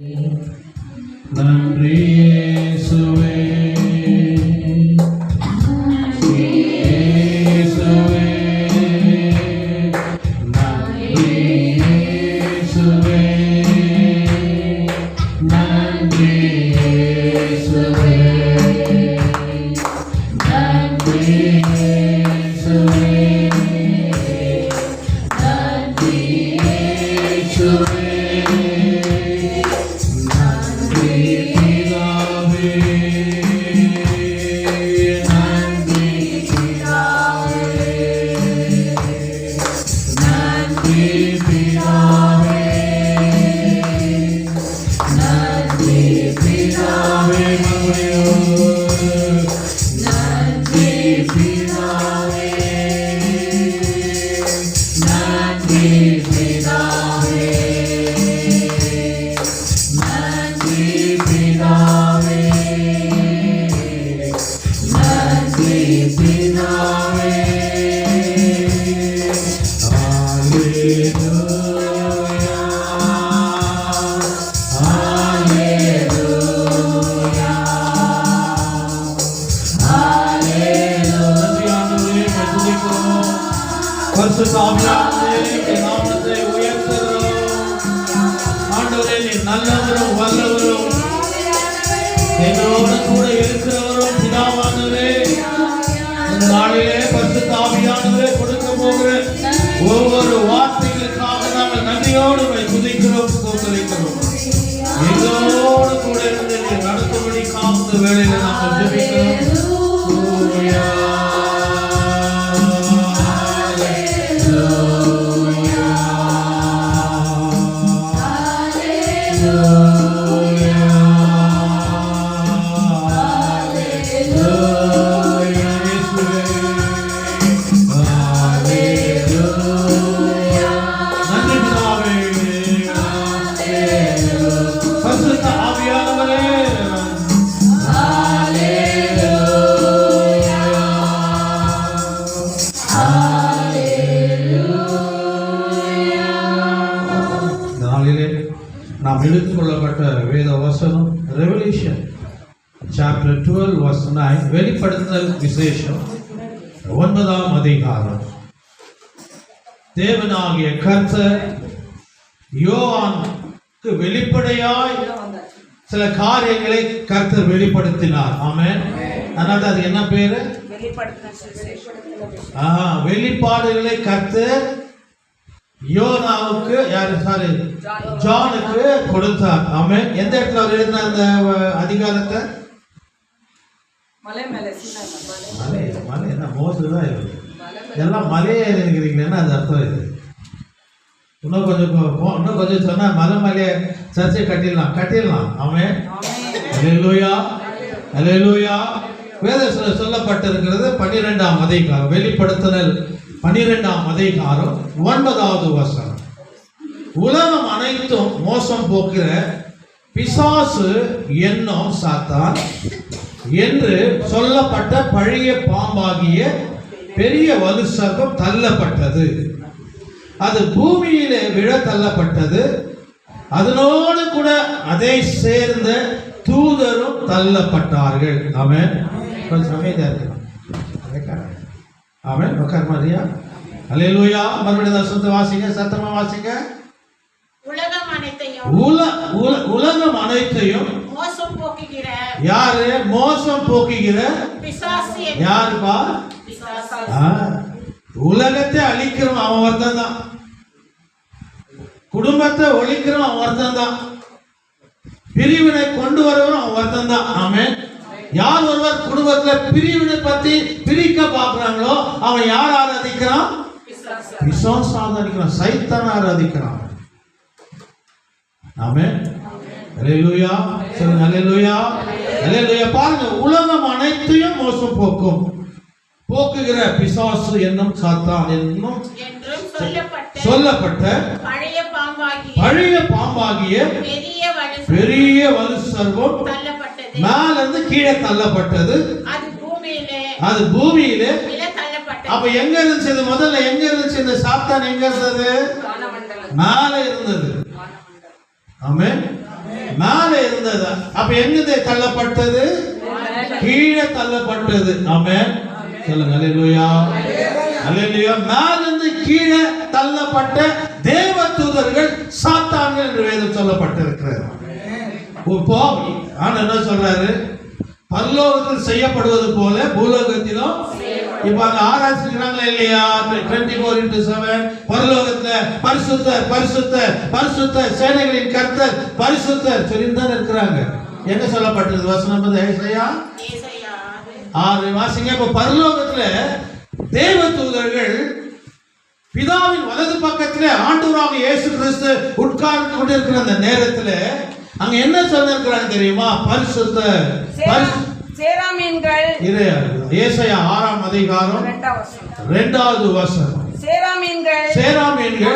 நன்றி இயேசுவே, இயேசுவே, நன்றி இயேசுவே, நன்றி இயேசுவே, நன்றி இயேசுவே, நன்றி இயேசுவே. நல்லவரும் வல்லவரும் என்னோடு கூட இருக்கிறவரும் பிதாவானவரே, இந்த நாளிலே பரிசுத்த ஆவியானவரே கொடுக்க போகிற ஒவ்வொரு வார்த்தைகளுக்காக நாங்கள் நன்றியோடு துதிக்கிறோம், ஸ்தோத்திரிக்கிறோம். எங்களோடு கூட இருந்து நடத்தும்படி காத்த வேளையில நாங்கள் ஜெபிக்கிறோம். நாம் எடுத்துக்கொள்ளப்பட்ட வேத வசனம் ரெவல்யூஷன் சாப்டர் 12 verse 9, வெளிப்படுத்தல் விசேஷம் 9ஆம் அதிகாரம். தேவனாகிய கர்த்தர் யோவானுக்கு வெளிப்படையாய் சில காரியங்களை கர்த்தர் வெளிப்படுத்தினார். ஆமென். அதனால அது என்ன பேரு? வெளிப்பாடுகளை கர்த்தர் யோனாவுக்கு ஜானுக்கு கொடுத்தார். ஆமென். எந்த இடத்துல அவர் எழுதின அந்த அதிகாரத்தை? மலை என்ன மோசதான் இருக்கு, எல்லாம் மலையே இருக்கிறீங்களா? அது அர்த்தம் இது. இன்னும் கொஞ்சம் சொன்னா மலையை சர்ச்சை கட்டிடலாம். ஆமென். அல்லேலூயா, அல்லேலூயா. வேதத்தில் சொல்லப்பட்டிருக்கிறது 12ஆம் அதிகாரம், வெளிப்படுத்தல் 12ஆம் அதிகாரம் 9வது வசனம். உலகம் அனைத்தும் மோசம் போக்கிற பிசாசு என்னும் சாத்தான் என்று சொல்லப்பட்ட பழைய பாம்பாகிய பெரிய வலு சர்ப்பம் தள்ளப்பட்டது. அது பூமியிலே விழ தள்ளப்பட்டது. அதனோடு கூட அதை சேர்ந்த தூதரும் தள்ளப்பட்டார்கள். ஆமென். கொஞ்சம் அமைதியா இருக்கலாம். ஆமென். உட்கார் மாதிரியா? அல்லேலூயா. மறுபடியும் சுத்த வாசிங்க, சத்தமா வாசிங்க. உலகம் அனைத்தையும் மோசம் போக்குகிற யாரு? மோசம் போக்குகிற பிசாசு. யாருப்பா? உலகத்தை அழிக்கிறவன் அவன் ஒருத்தன் தான். குடும்பத்தை ஒழிக்கிறவன் அவன் ஒருத்தன் தான். பிரிவினை கொண்டு வருவன் அவன் ஒருத்தன் தான். ஆமென். யார் ஒருவர் குடும்பத்துல பிரிவினை பத்தி பிரிக்க பாக்குறாங்களோ அவன் யார் ஆராதிக்கிறான்? பிசாசு ஆராதிக்கிறான், சைத்தான் ஆராதிக்கிறான். ஆமென். அல்லேலூயா. சொல்லுங்க அல்லேலூயா, அல்லேலூயா. பாருங்க, உலகம் அனைத்தையும் மோசம் போக்குகிற பிசாசு என்னும் சாத்தான் என்னும் சொல்லப்பட்ட பழைய பாம்பாகிய பெரிய வலு சர்ப்பம் மேல இருந்து கீழே தள்ளப்பட்டது. அது பூமியிலே. அப்ப எங்க இருந்துச்சு? முதல்ல எங்க இருந்துச்சு? இந்த சாத்தான் எங்க இருந்தது? மேல இருந்தது. ஆமென். மேலே இருந்தது. அப்ப எங்க தள்ளப்பட்டது? கீழே தள்ளப்பட்டது. ஆமென் சொல்லுங்க. அல்லேலூயா அல்லேலூயா. மேலிருந்து கீழே தள்ளப்பட்ட தேவ தூதர்கள் சாத்தான்கள் என்று வேதம் சொல்லப்பட்டிருக்கிறது. இப்போ ஆனா என்ன சொல்றாரு? பரலோகத்தில் செய்யப்படுவது போல பூலோகத்திலும் இப்ப அங்க ஆராய்ச்சிக்கிறாங்களா இல்லையா? 24/7 பரலோகத்துல பரிசுத்தர் பரிசுத்தர் பரிசுத்தர் சேனைகளின் கர்த்தர் பரிசுத்தர் சொல்லிதான் இருக்கிறாங்க. என்ன சொல்லப்பட்டது வசனம்? ஏசாயா 6 வாசிங்க. இப்ப பரலோகத்துல தேவ தூதர்கள் பிதாவின் வலது பக்கத்திலே ஆண்டவராக இயேசு கிறிஸ்து உட்கார்ந்து கொண்டிருக்கிற அந்த நேரத்துல அங்க என்ன சொல்லிருக்கிறாங்க தெரியுமா? பரிசுத்தர் சேராமீன்கள். ஏசாயா 6ஆம் அதிகாரம் 2வது வசனம். சேராமீன்கள்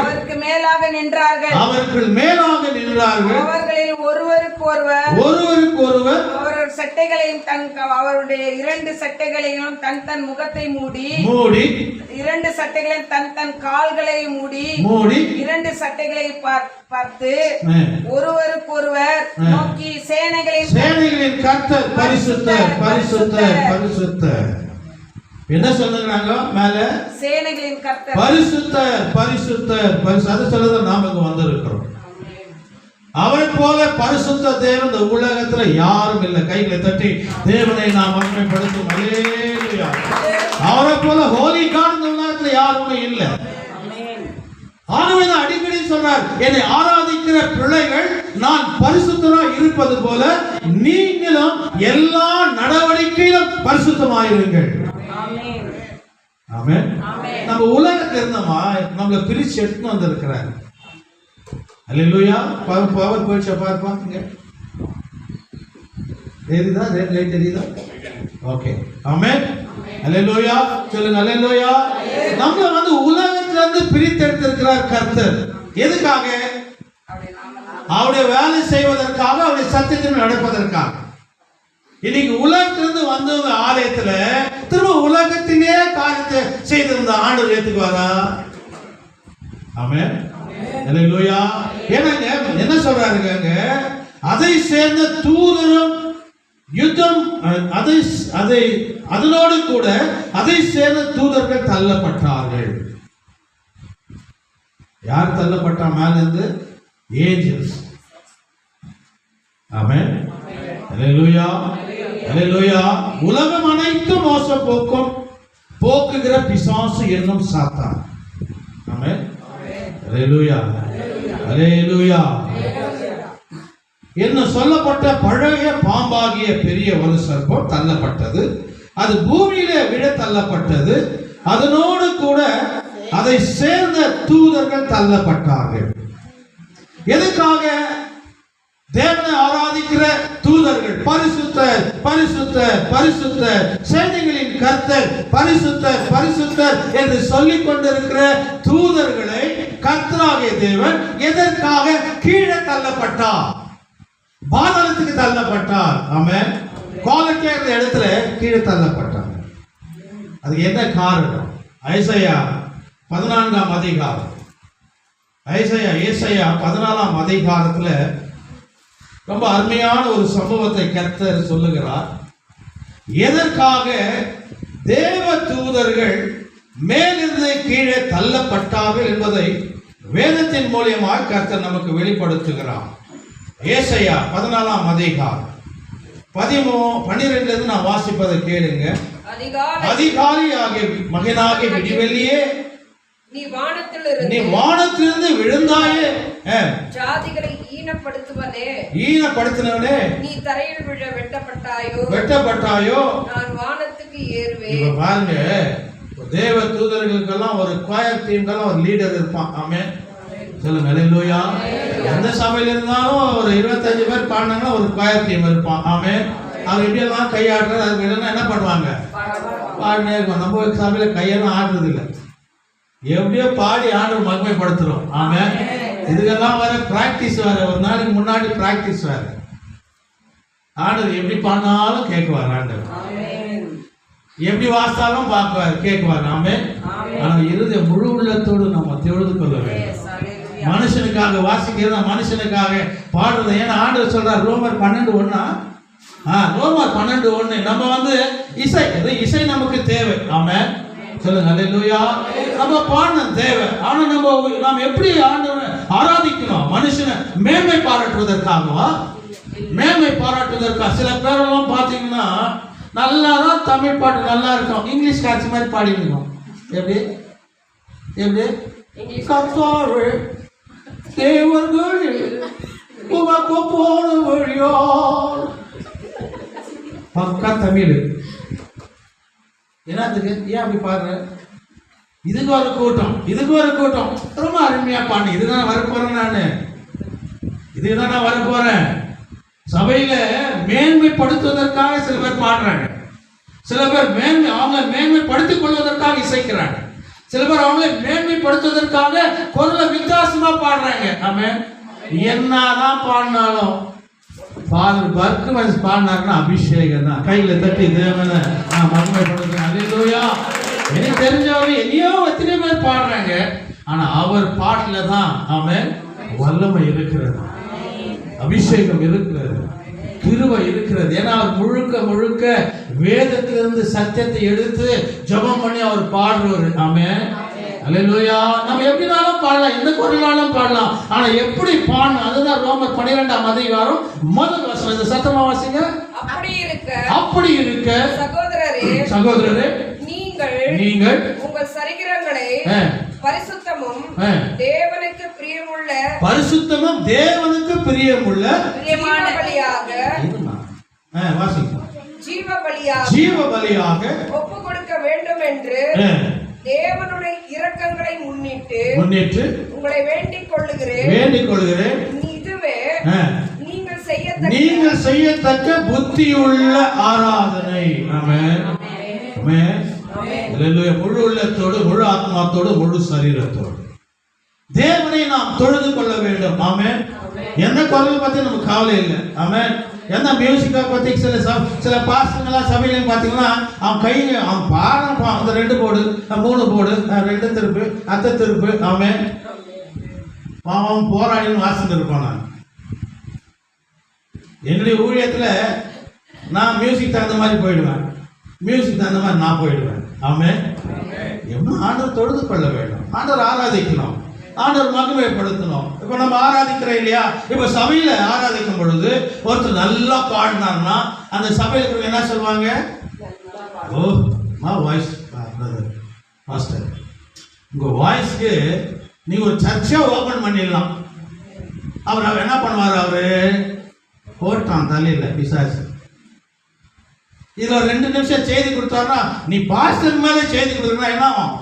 அவருக்கு மேலாக நின்றார்கள். அவர்கள் மேலாக நின்றார்கள். அவர்களில் ஒருவருக்கொருவர் அவருடைய சட்டைகளையும் அவருடைய 2 சட்டைகளையும் தன் முகத்தை மூடி 2 சட்டைகளையும் தன் கால்களை மூடி 2 சட்டைகளை பார்த்து ஒருவருக்கொருவர் நோக்கி சேனைகளின் கர்த்தர் பரிசுத்தர் பரிசுத்தர் பரிசுத்தர். என்ன சொல்லுறாங்க? மேல சேனைகளின் கர்த்தர் பரிசுத்தர் பரிசுத்தர் அது சொல்லுறது நாம இங்க வந்திருக்கிறோம். அவரை போல பரிசுத்த தேவன் இந்த உலகத்துல யாரும் இல்லை. கைகளை தட்டி தேவனை நாம் மகிமைப்படுத்தும். அல்லேலூயா. அவரை போல ஹோலி காட் இந்த உலகத்துல யாருமே இல்லை. ஆகவே அடிக்கடி சொல்றார், என்னை ஆராதிக்கிற பிள்ளைகள் நான் பரிசுத்தராய் இருப்பது போல நீங்களும் எல்லா நடவடிக்கையிலும் பரிசுத்தமாயிருங்கள். ஆமென். நம்ம உலகத்துல இருந்தோமா நம்மள பிரிச்சு எடுத்து வந்திருக்கிறார். அல்லேலூயா. பவர் போயிடுச்சா பாருங்க. தெரியுதா? ரெட் லைட் தெரியுதா? ஓகே. ஆமென். அல்லேலூயா சொல்லுங்க. அல்லேலூயா. நம்மள உலகத்துல இருந்து பிரித்து எடுத்திருக்கிறார் கர்த்தர். எதுக்காக? அவருடைய வேலை செய்வதற்காக, அவருடைய சத்தியத்தில் நடப்பதற்காக. இன்னைக்கு உலகத்திலிருந்து வந்தவங்க ஆலயத்துல திரும்ப உலகத்திலே காரியத்தை செய்திருந்த ஆண்டவர் ஏத்துக்குவாரா? ஆமென். அல்லேலூயா. ஏன்னாங்க என்ன சொல்றாருங்க? அதை சேர்ந்த தூதரும் யுத்தம் அதனோடு கூட அதை சேர்ந்த தூதர்கள் தள்ளப்பட்டார்கள். யார் தள்ளப்பட்டா? மேல இருந்து ஏஞ்சல்ஸ். ஆமென். அல்லேலூயா அல்லேலூயா. உலகம் அனைத்தும் மோசம் போக்குகிற பிசாசு என்னும் சாத்தான். ஆமென். அல்லேலூயா அல்லேலூயா. என்ன சொல்லப்பட்ட பழைய பாம்பாகிய பெரிய ஒரு சர்ப்பம் தள்ளப்பட்டது. அது பூமியிலே விட தள்ளப்பட்டது. அதனோடு கூட அதை சேர்ந்த தூதர்கள் தள்ளப்பட்டார்கள். எதுக்காக? தேவனை ஆராதிக்கிற தூதர்கள் பரிசுத்தர் பரிசுத்தர் பரிசுத்தர் சேனைகளின் கர்த்தர் பரிசுத்தர் பரிசுத்தர் என்று சொல்லிக் கொண்டிருக்கிற தூதர்களை கர்த்தராகிய தேவன் எதற்காக கீழே தள்ளப்பட்டார்? பாதாளத்துக்கு தள்ளப்பட்டார். ஆமென். குவாலிட்டியா இருந்த இடத்துல கீழே தள்ளப்பட்டார். அதுக்கு என்ன காரணம்? ஏசாயா 14ஆம் அதிகாரம். ஏசாயா 14ஆம் அதிகாரத்துல ரொம்ப அருமையான ஒரு சம்பவத்தை கர்த்தர் சொல்லுகிறார். எதற்காக தேவ தூதர்கள் மேலிருந்து கீழே தள்ளப்பட்டார்கள் என்பதை வேதத்தின் மூலியமாக கர்த்தர் நமக்கு வெளிப்படுத்துகிறார். ஏசாயா 14ஆம் அதிகாரம் 12 நான் வாசிப்பதை கேளுங்க. அதிகாலையாகிய மகனாகிய விடிவெள்ளியே, நீ வானத்திலிருந்து விழுந்தாயே, ஜாதிகளை ஈனப்படுத்தினவனே, நீ தரையில் விழ வெட்டப்பட்டாயோ, நான் வானத்துக்கு ஏறுவேன். பாருங்க, தேவ தூதர்களுக்கெல்லாம் ஒரு குவாயர் டீம்க்கெல்லாம் ஒரு லீடர் இருப்பான். ஆமென். சொல்லுங்க. அல்லேலூயா. எந்த சபையில இருந்தாலும் ஒரு 25 பேர் பாடினாங்கன்னா ஒரு குவாயர் டீம் இருப்பான். ஆமென். அவங்க எப்படியெல்லாம் கையாடுறது, அதுக்கு என்ன பண்ணுவாங்க? பாடினே இருக்கும். நம்ம சபையில கையெல்லாம் ஆடுறது இல்லை. எப்படியோ பாடி ஆண்டவர் மகிமைப்படுத்துறோம். ஆமென். இதுக்கெல்லாம் வேற பிராக்டிஸ் வேற. ஒரு நாளைக்கு முன்னாடி பிராக்டிஸ் வேற. ஆண்டவர் எப்படி பாடினாலும் கேட்குவார். ஆண்டவர் எப்படி வாசித்தாலும் பார்க்குவார், கேட்குவார். ஆமென். ஆனால் இருந்த முழு உள்ளத்தோடு நம்ம தொழுது கொள்ள வேண்டும். மனுஷனுக்காக வாசிக்கிறது, மனுஷனுக்காக பாடுறது. ஏன்னா ஆண்டவர் சொல்றார் ரோமர் 12:1. ரோமர் 12:1. நம்ம வந்து இசை நமக்கு தேவை. ஆமென், சொல்லுங்க அல்லேலூயா. நம்ம பாடணும் தேவை. ஆனா நம்ம எப்படி ஆண்டவரை ஆராதிக்கணும்? மனுஷனை மேன்மை பாராட்டுவதற்காகவா? மேன்மை பாராட்டுவதற்காக. சில பேரெல்லாம் பார்த்தீங்கன்னா நல்லா தான் தமிழ் பாட்டு நல்லா இருக்கும், இங்கிலீஷ் காட்சி மாதிரி பாடிக்கணும். எப்படி கர்த்தாவே தேவர்களே உமக்கு போன வழியோ பக்கா தமிழ். என்னத்துக்கு? ஏன் அப்படி பாடுற? இதுக்கு ஒரு கூட்டம் ரொம்ப அருமையா பாடு. இதுதான் வரப்போறேன் நான் வரப்போறேன். சபையில மேன்மைப்படுத்துவதற்காக சில பேர் பாடுறாங்க, சில பேர் அவங்க மேன்மைப்படுத்திக் கொள்வதற்காக இசைக்கிறாங்க, சில பேர் அவங்களே மேன்மைப்படுத்துவதற்காக குரலை வித்தியாசமா பாடுறாங்க. ஆமென். என்னதான் பாடினாலும் பாடினாருன்னா அபிஷேகம் தான். கையில தட்டி தேவனை மகிமைப்படுத்துறேன். அல்லேலூயா. எனக்கு தெரிஞ்சவங்க எங்கேயோ எத்தனை பேர் பாடுறாங்க, ஆனா அவர் பாட்டுல தான் ஆமென் வல்லமை இருக்கிறது, அபிஷேகம் இருக்கிறது, கிருபை இருக்கிறது. ஏன்னா அவர் முழுக்க வேதத்திலிருந்து சத்தியத்தை எடுத்து ஜெபம் பண்ணி அவர் பாடுறவர். ஆமென், அல்லேலூயா. நம்ம எப்படினாலும் பாடலாம், எந்த குரலாலும் பாடலாம், ஆனா எப்படி பாடணும் அதுதான் ரோமர் 12ஆம் அதிகாரம் முதல் வசனம். சத்தமா வாசிங்க. அப்படி இருக்க சகோதரரே நீங்கள் உங்கள் சரீரங்களை பரிசுத்தமும் தேவனுக்கு பிரியமுள்ள ஜீவ பலியாக ஒப்பு கொடுக்க வேண்டும் என்று தேவனுடைய இரக்கங்களை முன்னிட்டு உங்களை வேண்டிக் கொள்ளுகிறேன். இதுவே நீங்கள் செய்யத்தக்க புத்தியுள்ள ஆராதனை. ஆமென், ஆமென், அல்லேலூயா. முழு உள்ளத்தோடு, முழு ஆத்மாத்தோடு, முழு சரீரத்தோடு தேவனை நாம் தொழுது கொள்ள வேண்டும். ஆமென். எந்த குரல் பத்தி நமக்கு கவலை இல்லை. ஆமென். எந்த மியூசிக்கா பத்தி சில பாஸ்டர்லாம் சபையிலையும் பார்த்தீங்கன்னா அவன் பாடுறான், அந்த 2 போடு 3 போடு 2 திருப்பு அத்தை திருப்பு. ஆமென். அவன் போராடின்னு வாசிட்டு இருப்பான். நான் என்னுடைய ஊழியத்துல நான் மியூசிக் தகுந்த மாதிரி போயிடுவேன், மியூசிக் தகுந்த மாதிரி நான் போயிடுவேன். ஆமென். ஆண்டவர் தொழுது கொள்ள வேண்டும், ஆண்டவர் ஆராதிக்கணும், ஆண்டவர் மகிமைப்படுத்தணும். இப்ப நம்ம ஆராதிக்கிறோம் இல்லையா? இப்ப சபையில ஆராதிக்கும் பொழுது ஒருத்தர் நல்லா பாடினார்னா அந்த சபையில என்ன சொல்லுவாங்க? ஓ மா வாய்ஸ் மாஸ்டர், உங்க வாய்ஸ்க்கு நீங்க ஒரு சர்ச்சை ஓபன் பண்ணிடலாம். அவர் என்ன பண்ணுவார்? அவரு போட்டான் தலையில பிசாசு. இதுல 2 நிமிஷம் செய்தி கொடுத்தாருன்னா நீ பாஸ்டர் மேலே செய்தி கொடுத்தா என்ன ஆகும்?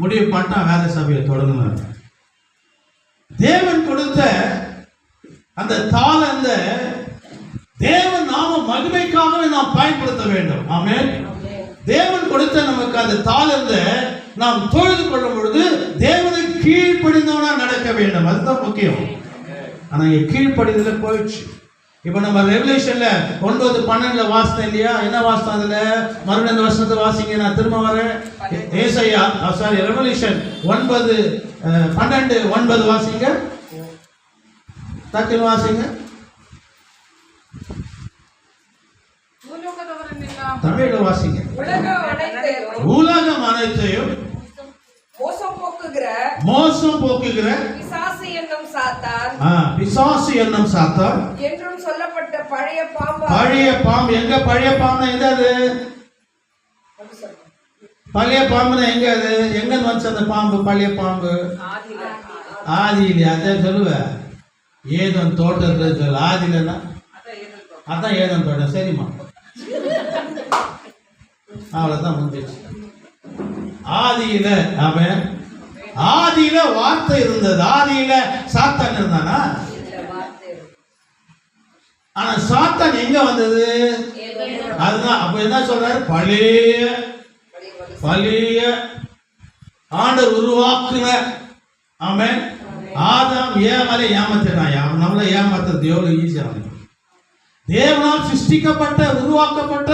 முடிவு பண்ணிட்டான் வேலை சபையை தொடங்கணும். தேவன் கொடுத்த அந்த தாளந்த தேவன் நாம மகிமைக்காகவே நாம் பயன்படுத்த வேண்டும். ஆமென். தேவன் கொடுத்த நமக்கு அந்த தாளந்த நாம் தொழுது கொள்ளும் பொழுது தேவனை கீழ்ப்படிந்தவனா நடக்க வேண்டும், அதுதான் முக்கியம். ஆனா இங்க கீழ்ப்படிதல போயிடுச்சு. இப்ப நம்ம ரெவலேஷன்ல 9:12 வாசித்தோம் இல்லையா? என்ன வாசித்தோம்? அதுல மறுபடியும் அந்த வசனத்தை வாசிங்க. நான் திரும்ப வரேன். ஏசாயா ரெவலேஷன் 9:12 வாசிங்க, டக்குனு வாசிங்க. தமிழ்ல வாசிங்க. உலகம் அனைத்தையும் மோசம் போக்குகிற பிசாசு என்னும் சாத்தான் என்றும் சொல்லப்பட்ட பழைய பாம்பு. எங்க பழைய பாம்பு? எங்க அது பழைய பாம்புனா? எங்க அது? எங்க வந்து அந்த பாம்பு? பழைய பாம்பு ஆதியில. அதான் சொல்லுவேன், ஏதன் தோட்டத்தில் சொல்ல. ஆதிலன்னா அதான் ஏதன் தோட்டம். சரிம்மா, அவ்வளவுதான் முடிஞ்சிச்சு. ஆதியில அவன் ஆதியில வார்த்தை இருந்தது. ஆதியில சாத்தான் இருந்தானா? ஆனா சாத்தான் எங்க வந்தது? அதுதான். அப்ப என்ன சொல்றாரு? பழைய ஆண்டவர் உருவாக்குன. ஆமென். ஆதாம் ஏவாளை ஏமாத்தினான். நம்மள ஏமாத்துறது எவ்வளவு ஈஸியா? தேவனால் சிருஷ்டிக்கப்பட்ட உருவாக்கப்பட்ட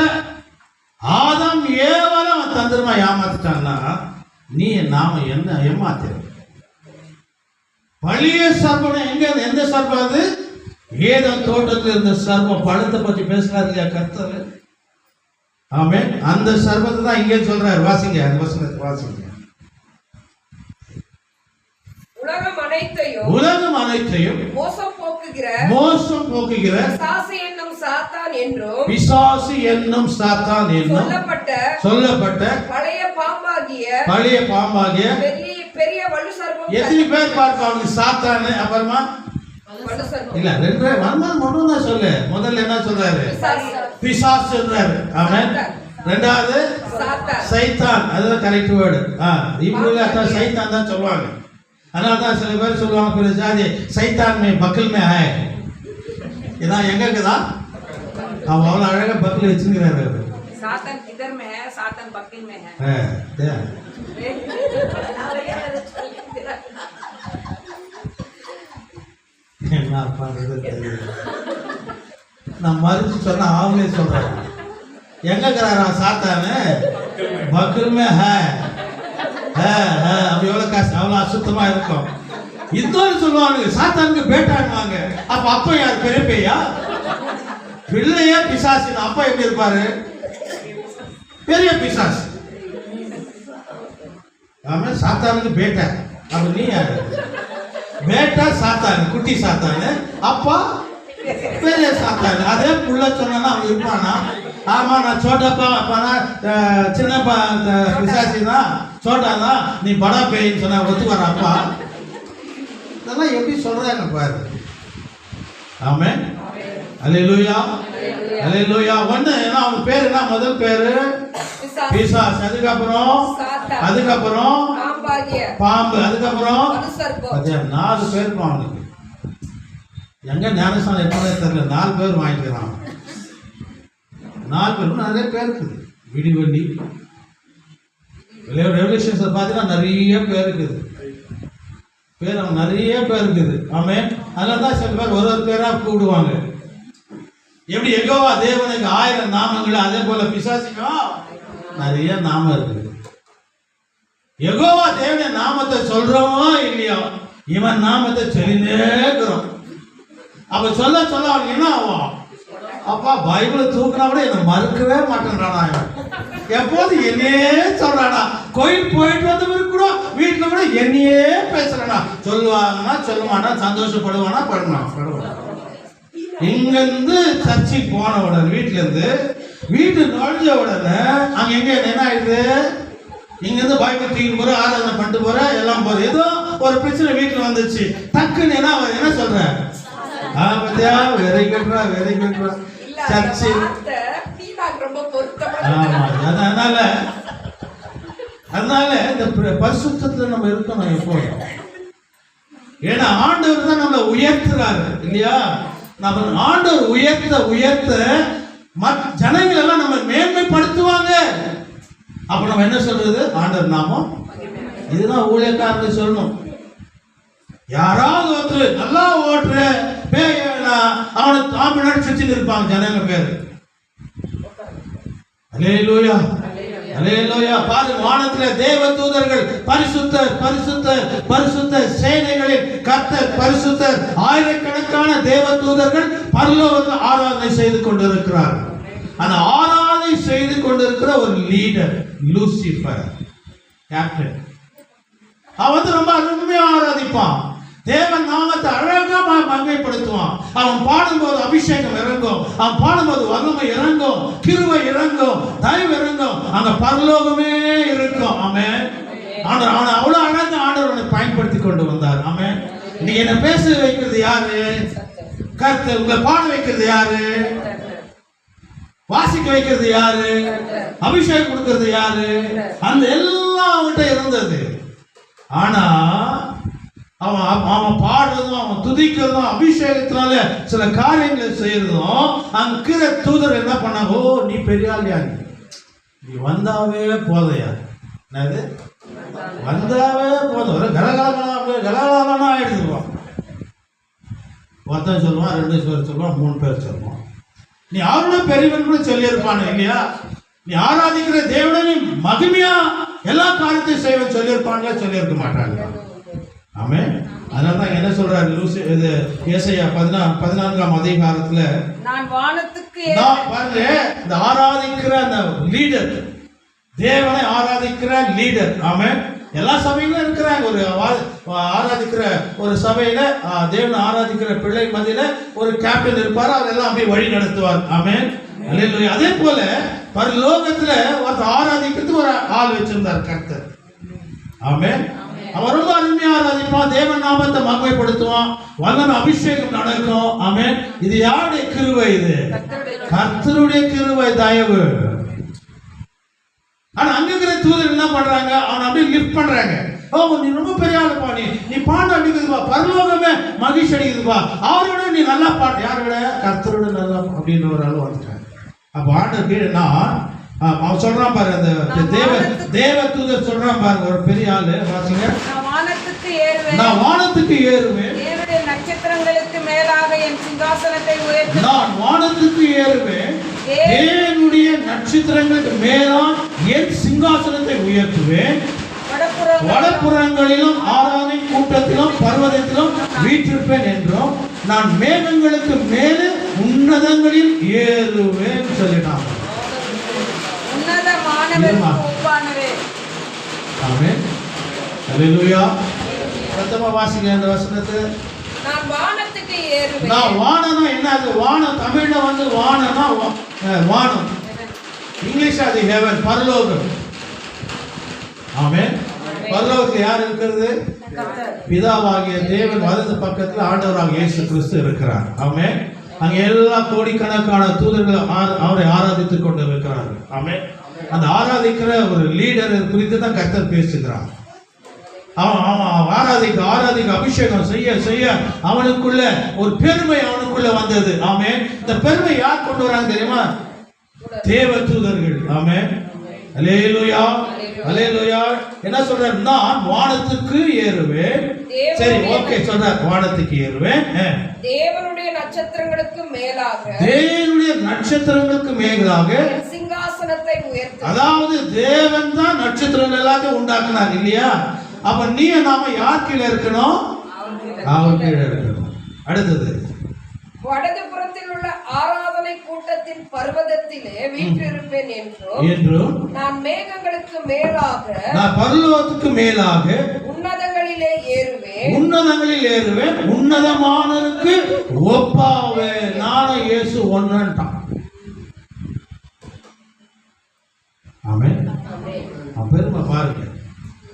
ஆதாம் ஏவாளை அவன் தந்திரமா ஏமாத்திட்டான்னா நீ நாம என்ன ஏமாத்திர? பழைய சர்ப்பம் எந்த சர்ப்பம் அது? ஏதேன் தோட்டத்தில் இருந்த சர்ப்பம். பழத்தை பற்றி பேசுறாரு இல்லையா கர்த்தர்? ஆமென். அந்த சர்ப்பத்தை தான் இங்கே சொல்றாரு. வாசிங்க, அந்த வசனத்தை வாசிங்க. உலகம் அனைத்தையும் மோசம் போக்குகிற பிசாசு என்னும் சாத்தான் என்னும் சொல்லப்பட்ட பழைய பாம்பாகிய பெரிய வலு சர்ப்பம். எத்தனை பேர் பார்ப்பாங்க சாத்தானு? அப்புறமா இல்ல, ரெண்டு வந்தால் மட்டும் தான் சொல்லு. முதல்ல என்ன சொல்றாரு? பிசாசு சொல்றாரு. ஆமென். ரெண்டாவது சைத்தான். அதுதான் கரெக்ட் வேர்டு. இப்படி சைத்தான் தான் சொல்லுவாங்க. அதனால தான் சில பேர் சொல்லுவாங்க, பிற ஜாதி சைத்தான் மே பக்கல் மே ஆய. இதான் எங்க இருக்குதா? அவன் அவ்வளோ அழகா பக்கல் வச்சுக்கிறாரு. सातन किधर में है? सातन बकिल में है। என்ன பண்றது தெரியல. நான் மறுத்து சொன்னா அவங்களே சொல்றாங்க. எங்க இருக்கிறாரா சாத்தானு? பக்கல் மே ஹே. அப்படி எவ்வளவு காசு, அவ்வளவு அசுத்தமா இருக்கும். இன்னொரு சொல்லுவாங்க சாத்தானுக்கு பேட்டாடுவாங்க. அப்ப யார்? பெரிய பையா? பிள்ளையே பிசாசு. அப்பா எப்படி இருப்பாரு? பெரிய பிசாசு. ஆமா, சாத்தானுக்கு பேட்டா. அப்ப நீ யாரு? பேட்டா சாத்தானு, குட்டி சாத்தானு. அப்பா பெரிய சாத்தானு. அதே புள்ள சொன்னா அவன் இருப்பானா? ஆமா, நான் சோட்டாப்பா சின்னப்பா பிசாசி தான், சோட்டா தான், நீ படா பேயின்னு சொன்ன ஒத்துவார அப்பா? இதெல்லாம் எப்படி சொல்றாங்க பாரு. ஆமென். அல்லேலூயா, அல்லேலூயா. ஒண்ணு என்ன, அவன் பேரு என்ன? முதல் பேரு பிசாசு. அதுக்கப்புறம் பாம்பு. அதுக்கப்புறம் 4 பேர் அவனுக்கு. எங்க ஞானஸ்தானம் எப்போதே தெரியல. 4 பேர் வாங்கிக்கிறான். 4 பேர். நிறைய பேர் இருக்குது. விடிவண்டி ரெவல்யூஷன்ஸ் பார்த்தீங்கன்னா நிறைய பேர் இருக்குது. பேர் அவன் நிறைய பேர் இருக்குது. ஆமென். அதனால தான் சில பேர் ஒரு பேரா கூப்பிடுவாங்க. எப்படி யெகோவா தேவனுக்கு 1000 நாமங்கள், அதே போல பிசாசுக்கும் நிறைய நாமம் இருக்குது. யெகோவா தேவனுடைய நாமத்தை சொல்றோமோ இல்லையோ, இவன் நாமத்தை சொல்லினே இருக்கிறோம். அப்ப சொல்ல அவனுக்கு என்ன ஆகும்? அப்பா பைபிளை தூக்கினா கூட என்னை மறுக்கவே மாட்டேன்றானா. எப்போது என்னையே சொல்றானா. கோயில் போயிட்டு வந்தவரு கூட வீட்டுல கூட என்னையே பேசுறானா. சொல்லுவாங்கன்னா சொல்லுவானா, சந்தோஷப்படுவானா, படுவானா. இங்கிருந்து சர்ச்சைக்கு போன உடனே, வீட்டுல இருந்து வீட்டு நுழைஞ்ச உடனே அங்க எங்க என்ன ஆயிடுது? இங்கிருந்து பைபிள் தூக்கிட்டு போற, ஆராதனை பண்ணிட்டு போற, எல்லாம் போற. ஏதோ ஒரு பிரச்சனை வீட்டுல வந்துச்சு. டக்குன்னு என்ன சொல்ற? பத்தியா, வெரி குட்ரா, வெரி குட்ரா. சர்ச்சை. ஆமா, அதனால இந்த பரிசுத்தத்துல நம்ம இருக்கணும் எப்போதும். ஏன்னா ஆண்டவர் தான் நம்மளை உயர்த்துறாரு இல்லையா? நம்ம ஆண்டவர் உயர்த்த ஜனங்கள் எல்லாம் நம்ம மேன்மைப்படுத்துவாங்க. அப்ப நம்ம என்ன சொல்றது? ஆண்டவர் நாமம். இதுதான் ஊழியக்காரர்கள் சொல்லணும். யாராவது ஒருத்தர் நல்லா ஓட்டுற அவனை தாமிழ்நாடு சுத்தி இருப்பாங்க ஜனங்க பேரு. அல்லேலூயா, அல்லேலூயா. பாரு, வானத்திலே தேவ தூதர்கள் பரிசுத்தர் பரிசுத்தர் பரிசுத்தர், சேனைகளின் கர்த்தர் பரிசுத்தர். ஆயிரக்கணக்கான தேவ தூதர்கள் பரலோகத்தில் ஆராதனை செய்து கொண்டிருக்கிறார். அந்த ஆராதனை செய்து கொண்டிருக்கிற ஒரு லீடர் லூசிபர், கேப்டன். அவன் ரொம்ப அருமையா ஆராதிப்பான். தேவன் நாமத்தை அழகா மகிமைப்படுத்துவான். அவன் பாடும்போது அபிஷேகம் இறங்கும். அவன் பாடும்போது வல்லமை இறங்கும், கிருபை இறங்கும், தயவு இறங்கும். அங்க பரலோகமே இருக்கும். ஆமென். அவனை அவ்வளவு அழகா ஆண்டவர் பயன்படுத்தி கொண்டு வந்தார். ஆமென். நீங்க என்ன பேச வைக்கிறது யாரு? கர்த்தர். உங்களை பாட வைக்கிறது யாரு? வாசிக்க வைக்கிறது யாரு? அபிஷேகம் கொடுக்கிறது யாரு? அந்த எல்லாம் அவன்கிட்ட இருந்தது. ஆனா அவன் பாடுறதும், அவன் துதிக்கிறதும், அபிஷேகத்தினால சில காரியங்களை செய்யறதும், அங்கிற தூதர் என்ன பண்ணாங்க? ஓ, நீ பெரிய ஆளியா, நீ வந்தாவே போதையா, என்னது வந்தாவே போதும், கலகலகலா ஆயிடுவான். ஒருத்தன் சொல்லுவான், 2 பேர் சொல்லுவான், 3 பேர் சொல்லுவான். நீ அவரோட பெரியவன் கூட சொல்லியிருப்பானு இல்லையா? நீ ஆராதிக்கிற தேவனை மகிமையா எல்லா காரியத்தையும் செய்வன் சொல்லியிருப்பாங்க, சொல்லியிருக்க மாட்டாங்க. ஆமென். அதனாலதான் என்ன சொல்றாரு லூசி இது ஏசாயா 14ஆம் அதிகாரத்துல நான் வானத்துக்கு நான் பாருங்க இந்த ஆராதிக்கிற அந்த லீடர், தேவனை ஆராதிக்கிற லீடர். ஆமென். எல்லா சபையிலும் இருக்கிறாங்க. ஒரு ஆராதிக்கிற ஒரு சபையில தேவனை ஆராதிக்கிற பிள்ளை மத்தியில ஒரு கேப்டன் இருப்பார். அவர் எல்லாம் அப்படியே வழி நடத்துவார். ஆமென். அல்லேலூயா. அதே போல பரலோகத்துல ஒருத்தர் ஆராதிக்கிறதுக்கு ஒரு ஆள் வச்சிருந்தார் கர்த்தர். ஆமென். அவன் ரொம்ப அருமையா ஆராதிப்பான், தேவன் நாமத்தை மகிமைப்படுத்துவான், வல்லமை அபிஷேகம் நடக்கும். ஆமென். இது யாருடைய கிருபை? இது கர்த்தருடைய கிருபை, தயவு. ஆனா அங்க இருக்கிற தூதர் என்ன பண்றாங்க? அவன் அப்படியே லிஃப்ட் பண்றாங்க. ஓ, நீ ரொம்ப பெரிய ஆளுப்பா, நீ பாட்டு அடிக்குதுப்பா, பரலோகமே மகிழ்ச்சி அடிக்குதுப்பா, அவரோட நீ நல்லா பாட்டு. யாரை விட? கர்த்தரோட நல்லா அப்படின்ற ஒரு ஆள் வந்துட்டாங்க. அப்ப ஆண்டவர் கீழே அவன் சொல்றான் பாரு, அந்த தேவ தூதர் சொல்றான் பாருங்க, ஒரு பெரிய ஆளு வாசிங்க. நான் வானத்துக்கு ஏறுவேன், தேவனுடைய நட்சத்திரங்களுக்கு மேலாக என் சிங்காசனத்தை உயர்த்துவேன். நான் வானத்துக்கு ஏறுவேன், தேவனுடைய நட்சத்திரங்களுக்கு மேலாக என் சிங்காசனத்தை உயர்த்துவேன். வடப்புறங்களிலும் ஆராதனை கூட்டத்திலும் பர்வதத்திலும் வீற்றிருப்பேன் என்றும், நான் மேகங்களுக்கு மேலே உன்னதங்களில் ஏறுவேன் சொல்லினான். ஆமென். அல்லேலூயா. பிரதம வாசிங்க இந்த வசனத்தை. நான் வானத்துக்கு ஏறுவேன். நான் வானம்னா என்ன? அது வானம் தமிழ்ல வந்து வானம்னா வானம், இங்கிலீஷ் அது ஹெவன், பரலோகம். ஆமென். பரலோகத்தில் யார் இருக்கிறது? பிதாவாகிய தேவன் வலது பக்கத்தில் ஆண்டவராகிய இயேசு கிறிஸ்து இருக்கிறார். ஆமென். அங்க எல்லா கோடிக்கணக்கான தூதர்கள் அவரை ஆராதித்துக் கொண்டு இருக்கிறார்கள். ஆமென். அந்த ஆராதிக்கிற ஒரு லீடர் குறித்து தான் கர்த்தர் பேசுகிறார். அவன் ஆராதிக்க அபிஷேகம் செய்ய செய்ய அவனுக்குள்ள ஒரு பெருமை அவனுக்குள்ள வந்தது. ஆமென். இந்த பெருமை யார் கொண்டு வராங்க தெரியுமா? தேவ தூதர்கள். ஆமென். அல்லேலூயா. அல்லேலூயா. என்ன சொல்றார்? நான் வானத்துக்கு ஏறுவேன். சரி, ஓகே சொல்றார், வானத்துக்கு ஏறுவேன். தேவனுடைய நட்சத்திரங்களுக்கு மேலாக, தேவனுடைய நட்சத்திரங்களுக்கு மேலாக சிங்காசனத்தை உயர்த்து. அதாவது தேவன் தான் நட்சத்திரங்கள் எல்லாத்தையும் உண்டாக்குனார் இல்லையா? அப்ப நீ நாம யார் கீழே இருக்கணும்? அவர் கீழே இருக்கணும். அடுத்தது, வடது புறத்தில் உள்ள ஆராதனை கூட்டத்தின் பர்வதத்திலே வீற்றிருப்பேன் என்றும், நான் மேகங்களுக்கு மேலாக, நான் பரலோகத்துக்கு மேலாக உன்னதங்களிலே ஏறுவேன். உன்னதங்களில் ஏறுவேன், உன்னதமானருக்கு ஒப்பாவே. நானும் இயேசு ஒன்னுட்டான். ஆமென். பெருமை பாருங்க.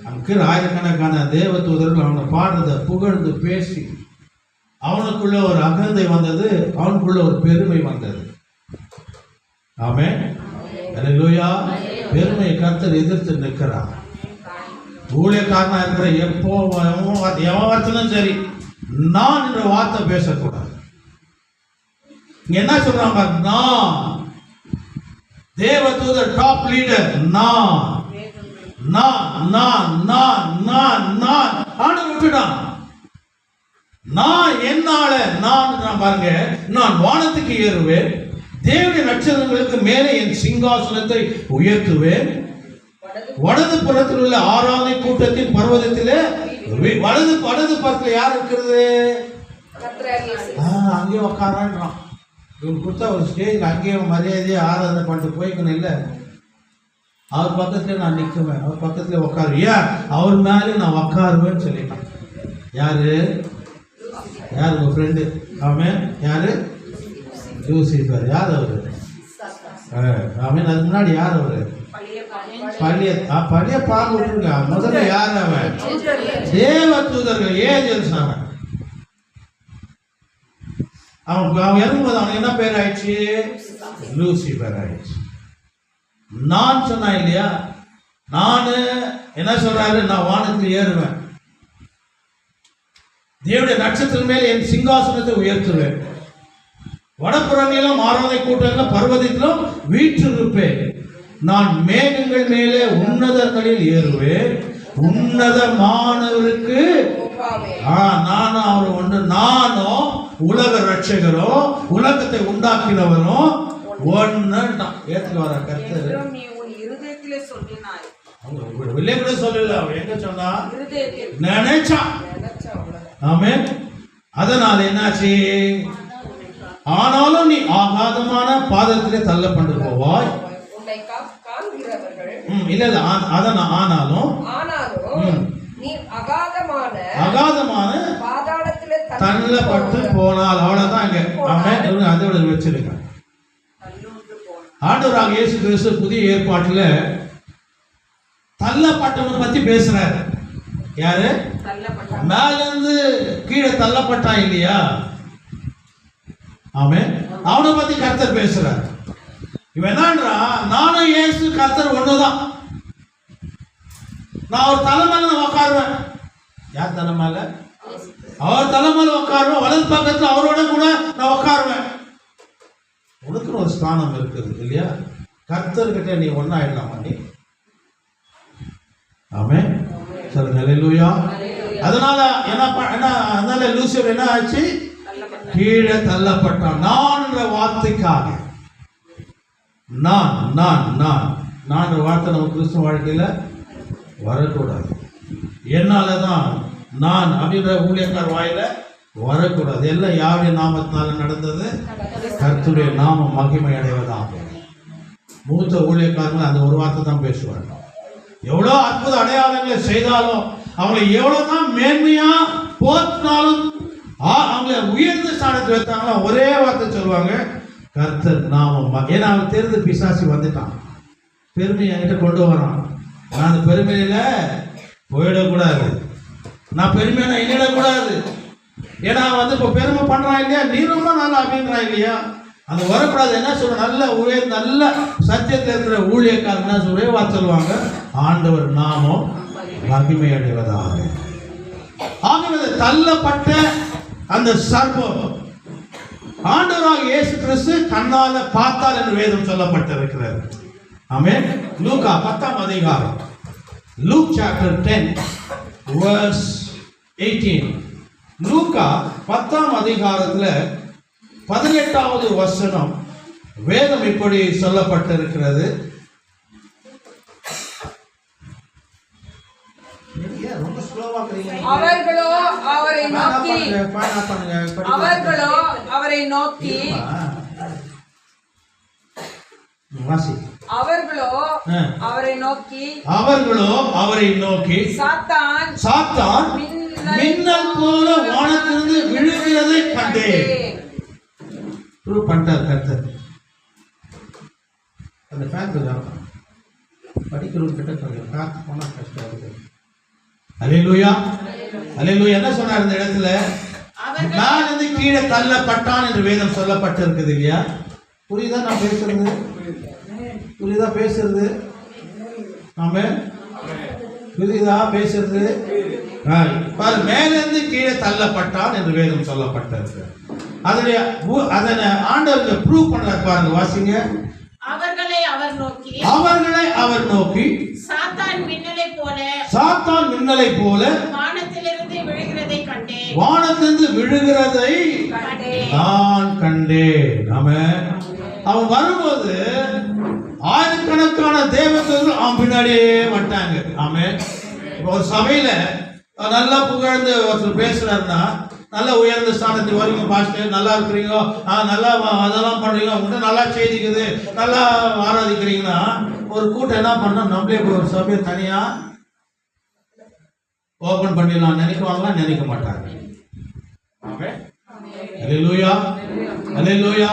அங்கு ஆயிரக்கணக்கான தேவ தூதர்கள் அவனை பாடுறத புகழ்ந்து பேசி அவனுக்குள்ள ஒரு அகந்தை வந்தது, அவனுக்குள்ள ஒரு பெருமை வந்தது. ஆமென். அல்லேலூயா. பெருமையை கர்த்தர் எதிர்த்து நிற்கிறார். ஊழியக்காரனா இருக்கிற எப்போ எவன் வார்த்தையும் சரி, நான் என்ற வார்த்தை பேசக்கூடாது. இங்க என்ன சொல்றாங்க? நான் தேவ தூதர் டாப் லீடர், நான் விட்டுட்டான். நான் என்னால நான் பாருங்க, நான் வானத்துக்கு ஏறுவேன், தேவனுடைய நட்சத்திரங்களுக்கு மேலே என் சிங்காசனத்தை உயர்த்துவேன். வலது புறத்தில் உள்ள ஆராதனை கூட்டத்தின் பர்வதத்திலே வலது புறத்தில் யார் இருக்கிறது? அங்கேயே உட்காரான். இவங்க கொடுத்தா ஒரு ஸ்டேஜ் அங்கேயே மரியாதையை ஆராதனை பண்ணிட்டு போய்க்கணும். இல்லை, அவர் பக்கத்துல நான் நிற்குவேன், அவர் பக்கத்துல உட்காருவேன், அவர் மேலே நான் உட்காருவேன்னு சொல்லிட்டான். யாரு உங்க ஃப்ரெண்டு? ஆமென். யாரு? லூசிஃபர். யார் அவரு? ஆமென். அதுக்கு முன்னாடி யார் அவரு? பழைய பாங்க விட்டுருங்க. முதல்ல யார் அவன்? தேவ தூதர்கள், ஏஞ்சல்ஸ். அவன் இறங்கும்போது அவன் என்ன பேர் ஆயிடுச்சு? லூசிஃபர் ஆயிடுச்சு. நான் சொன்னா இல்லையா? நானு என்ன சொல்றாரு? நான் வானத்தில் ஏறுவேன், தேவனுடைய நட்சத்திரம் மேல் என் சிங்காசனத்தை உயர்த்துவேன், வடப்புறங்களிலும் ஆராதனை கூட்டங்களிலும் பர்வதத்திலும் வீற்றிருப்பேன், நான் மேகங்கள் மேலே உன்னதங்களில் ஏறுவேன், உன்னதமானவருக்கு நானும் அவர் ஒன்று. நானும் உலக ரட்சகரும் உலகத்தை உண்டாக்கினவரும் ஒன்னு ஏத்துக்கு வர கர்த்தர். வெளியே கூட சொல்லல, அவன் எங்க சொன்னா? நினைச்சான். ஆமென். அதனால என்னாச்சு? ஆனாலும் நீ ஆகாதமான பாதத்திலே தள்ளப்பட்டு போவாய். உன்னை காண்கிறவர்கள் இல்ல ஆனாலும் நீ அகாதமான பாதாளத்திலே தள்ளப்பட்டு போனால் அவ்வளவுதான் இங்க. ஆமென். அதோட வச்சிருக்க ஆண்டவராக இயேசு கிறிஸ்து புதிய ஏற்பாட்டுல தள்ளப்பட்டவனை பத்தி பேசுறாரு. யாரு? மேல இருந்து கீழே தள்ளப்பட்டான் இல்லையா? ஆமென். அவனை பத்தி கர்த்தர் பேசுறார். இவன் என்னன்றா, நானும் இயேசு கர்த்தர் ஒண்ணுதான். நான் ஒரு தலைமையில உட்காருவேன். யார் தலைமையில? அவர் தலைமையில உட்காருவேன். வலது பக்கத்துல அவரோட கூட நான் உட்காருவேன். உனக்கு ஒரு ஸ்தானம் இருக்குது இல்லையா? கர்த்தர்கிட்ட நீ ஒன்னாயிடலாமா நீ? ஆமென். சொல்லுங்க அல்லேலூயா. அதனால அதனால லூசிபர் என்ன ஆச்சு? கீழே தள்ளப்பட்டான். நான் வார்த்தைக்காக நான் வார்த்தை நம்ம கிறிஸ்துவ வாழ்க்கையில வரக்கூடாது. என்னாலதான் நான் அப்படின்ற ஊழியக்கார் வாயில வரக்கூடாது. எல்லாம் யாருடைய நாமத்தினால நடந்தது? கர்த்தருடைய நாமம் மகிமை அடைவதாக. மூத்த ஊழியக்காரர்கள் அந்த ஒரு வார்த்தை தான் பேசுவாங்க. எவ்வளோ அற்புத அடையாளங்களை செய்தாலும் அவங்களை எவ்வளவுதான் மேன்மையா போற்றினாலும் அவங்களை உயர்ந்த ஸ்தானத்தில் வைத்தாங்களோ ஒரே வார்த்தை சொல்லுவாங்க, கர்த்தர் நாமம். ஏன்னா அவன் தெரிந்து பிசாசி வந்துட்டான், பெருமை என்கிட்ட கொண்டு வரான். நான் அந்த பெருமையில போயிடக்கூடாது, நான் பெருமையை எண்ணிடக்கூடாது. ஏன்னா வந்து இப்போ பெருமை பண்றான் இல்லையா, நீ ரொம்ப நல்லா அப்படின்றான் இல்லையா, அந்த வரக்கூடாது. என்ன சொல்ற, நல்ல நல்ல சத்தியத்தில் இருக்கிற ஊழியக்காரங்க என்ன ஒரே வார்த்தை சொல்லுவாங்க, ஆண்டவர் நாமம் மகிமை அடைவதாக. ஆகவே தள்ளப்பட்ட அந்த சர்ப்பம் ஆண்டவராக இயேசு கிறிஸ்து கண்ணால பார்த்தார் என்று வேதம் சொல்லப்பட்டிருக்கிறது. ஆமென். லூக்கா 10ஆம் அதிகாரம், லூக் சாப்டர் 10 verse 18. லூக்கா 10ஆம் அதிகாரத்துல 18வது வசனம் வேதம் இப்படி சொல்லப்பட்டிருக்கிறது. அவர்களோ அவரை நோக்கி சாத்தான் மின்னல் போல வானத்திலிருந்து விழுகிறதை கண்டேன். ப்ரூவ் பண்ணிட்டார் கர்த்தர். அந்த ஃபேக்ட் படிக்கிறவங்க கிட்ட கொஞ்சம் காத்து போனா கஷ்டம் இருக்குது. அல்லேலூயா, அல்லேலூயா. என்ன சொன்னார் இந்த இடத்துல? நான் வந்து கீழே தள்ளப்பட்டான் என்று வேதம் சொல்லப்பட்டிருக்குது இல்லையா? புரியுதா நான் பேசுறது? புரியுதா பேசுறது? ஆமென். புரியுதா பேசுறது? பாரு, மேலிருந்து கீழே தள்ளப்பட்டான் என்று வேதம் சொல்லப்பட்டிருக்கு. அதனை ஆண்டவர் ப்ரூவ் பண்றாரு பாருங்க, வாசிங்க. அவர்களை அவர் நோக்கி சாத்தான் மின்னலை போல வானத்திலிருந்து விழுகிறதை நான் கண்டேன். ஆமென். அவன் வரும்போது ஆயிரக்கணக்கான தேவதூதர்கள் அவன் பின்னாடியே வந்தாங்க. ஆமென். இப்போ ஒரு சபையில நல்லா புகழ்ந்து ஒருத்தர் பேசுறாருன்னா, நல்லா உயர்ந்த ஸ்தானத்துக்கு வரீங்க பாஸ்டர், நல்லா இருக்கிறீங்க, நல்லா அதெல்லாம் பண்றீங்க, உங்கள்கிட்ட நல்லா செய்திக்குது, நல்லா ஆராதிக்கிறீங்கன்னா ஒரு கூட்டம் என்ன பண்ணோம், நம்மளே ஒரு சபையை தனியா ஓபன் பண்ணிடலாம் நினைக்குவாங்களா? நினைக்க மாட்டாங்க. அல்லேலூயா, அல்லேலூயா.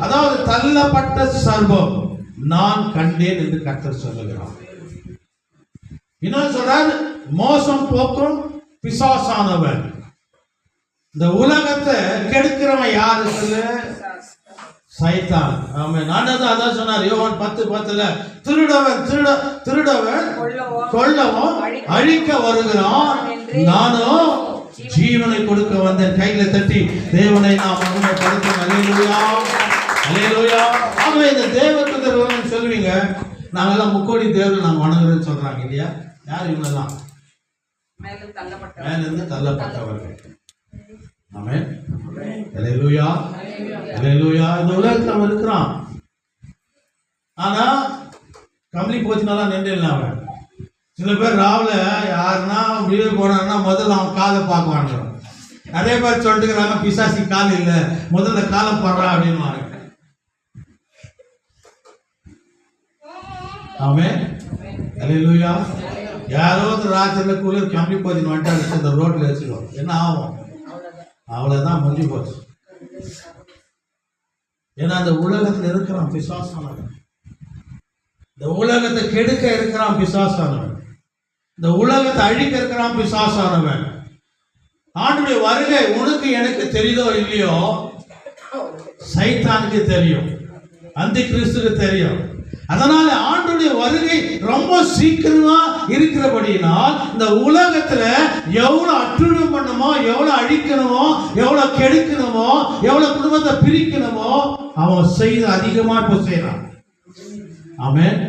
அதாவது தள்ளப்பட்ட சர்வம் நான் கண்டேன் என்று கர்த்தர் சொல்லுகிறார். இன்னும் சொல்றார், மோசம் போக்கும் பிசாசானவன். இந்த உலகத்தை கெடுக்கிறவன் யாரு சொல்லு? சைத்தான். ஆமென். அதான் சொன்னார் யோவான் 10:10, திருடவன் கொல்லவும் அழிக்க வருகிறான், நானும் ஜீவனை கொடுக்க வந்தேன். கையில தட்டி தேவனை நாம் மகிமைப்படுத்தும். அல்லேலூயா, அல்லேலூயா. ஆகவே இந்த தேவதூதர்கள் சொல்லுவீங்க, நாங்கெல்லாம் முக்கோடி தேவர்கள் நாங்கள் வணங்குறேன்னு சொல்றாங்க இல்லையா? யார் இவங்கெல்லாம்? மேலிருந்து தள்ளப்பட்டவர்கள். ஆமென். அல்லேலூயா, அல்லேலூயா. இந்த உலகத்துல அவன் இருக்கிறான், ஆனா கம்பளி போச்சுனாலாம் நின்று அவன். சில பேர் ராவில யாருன்னா வெளியே போனான்னா முதல்ல அவன் காலை பார்க்குவாங்க. நிறைய பேர் சொல்லிட்டுக்கிறாங்க பிசாசி கால் இல்ல, முதல்ல காலம் போடுறா அப்படின்னு. ஆமென், அல்லேலூயா. யாரோ ஒரு ராத்திரில குளிர் கம்பி போச்சுன்னு வந்துட்டு இந்த ரோட்ல வச்சுக்கோம், என்ன ஆகும்? அவ்வளவுதான், முடிஞ்சு போச்சு. ஏன்னா அந்த உலகத்தில் இருக்கிறான் பிசாசானவன், இந்த உலகத்தை கெடுக்க இருக்கிறான் பிசாசானவன், இந்த உலகத்தை அழிக்க இருக்கிறான் பிசாசானவன். ஆண்டுடைய வருகை உனக்கு எனக்கு தெரியுதோ இல்லையோ, சைத்தானுக்கு தெரியும், அந்த கிறிஸ்துக்கு தெரியும். அதனால ஆண்டுடைய வருகை ரொம்ப சீக்கிரமா இருக்கிறபடினால் இந்த உலகத்துல எவ்வளவு அட்டுழியம் பண்ணணுமோ, எவ்வளவு அழிக்கணுமோ, எவ்வளவு கெடுக்கணுமோ, எவ்வளவு குடும்பத்தை பிரிக்கணுமோ அவன் செய்து அதிகமா இப்ப செய்யறான். ஆமென்,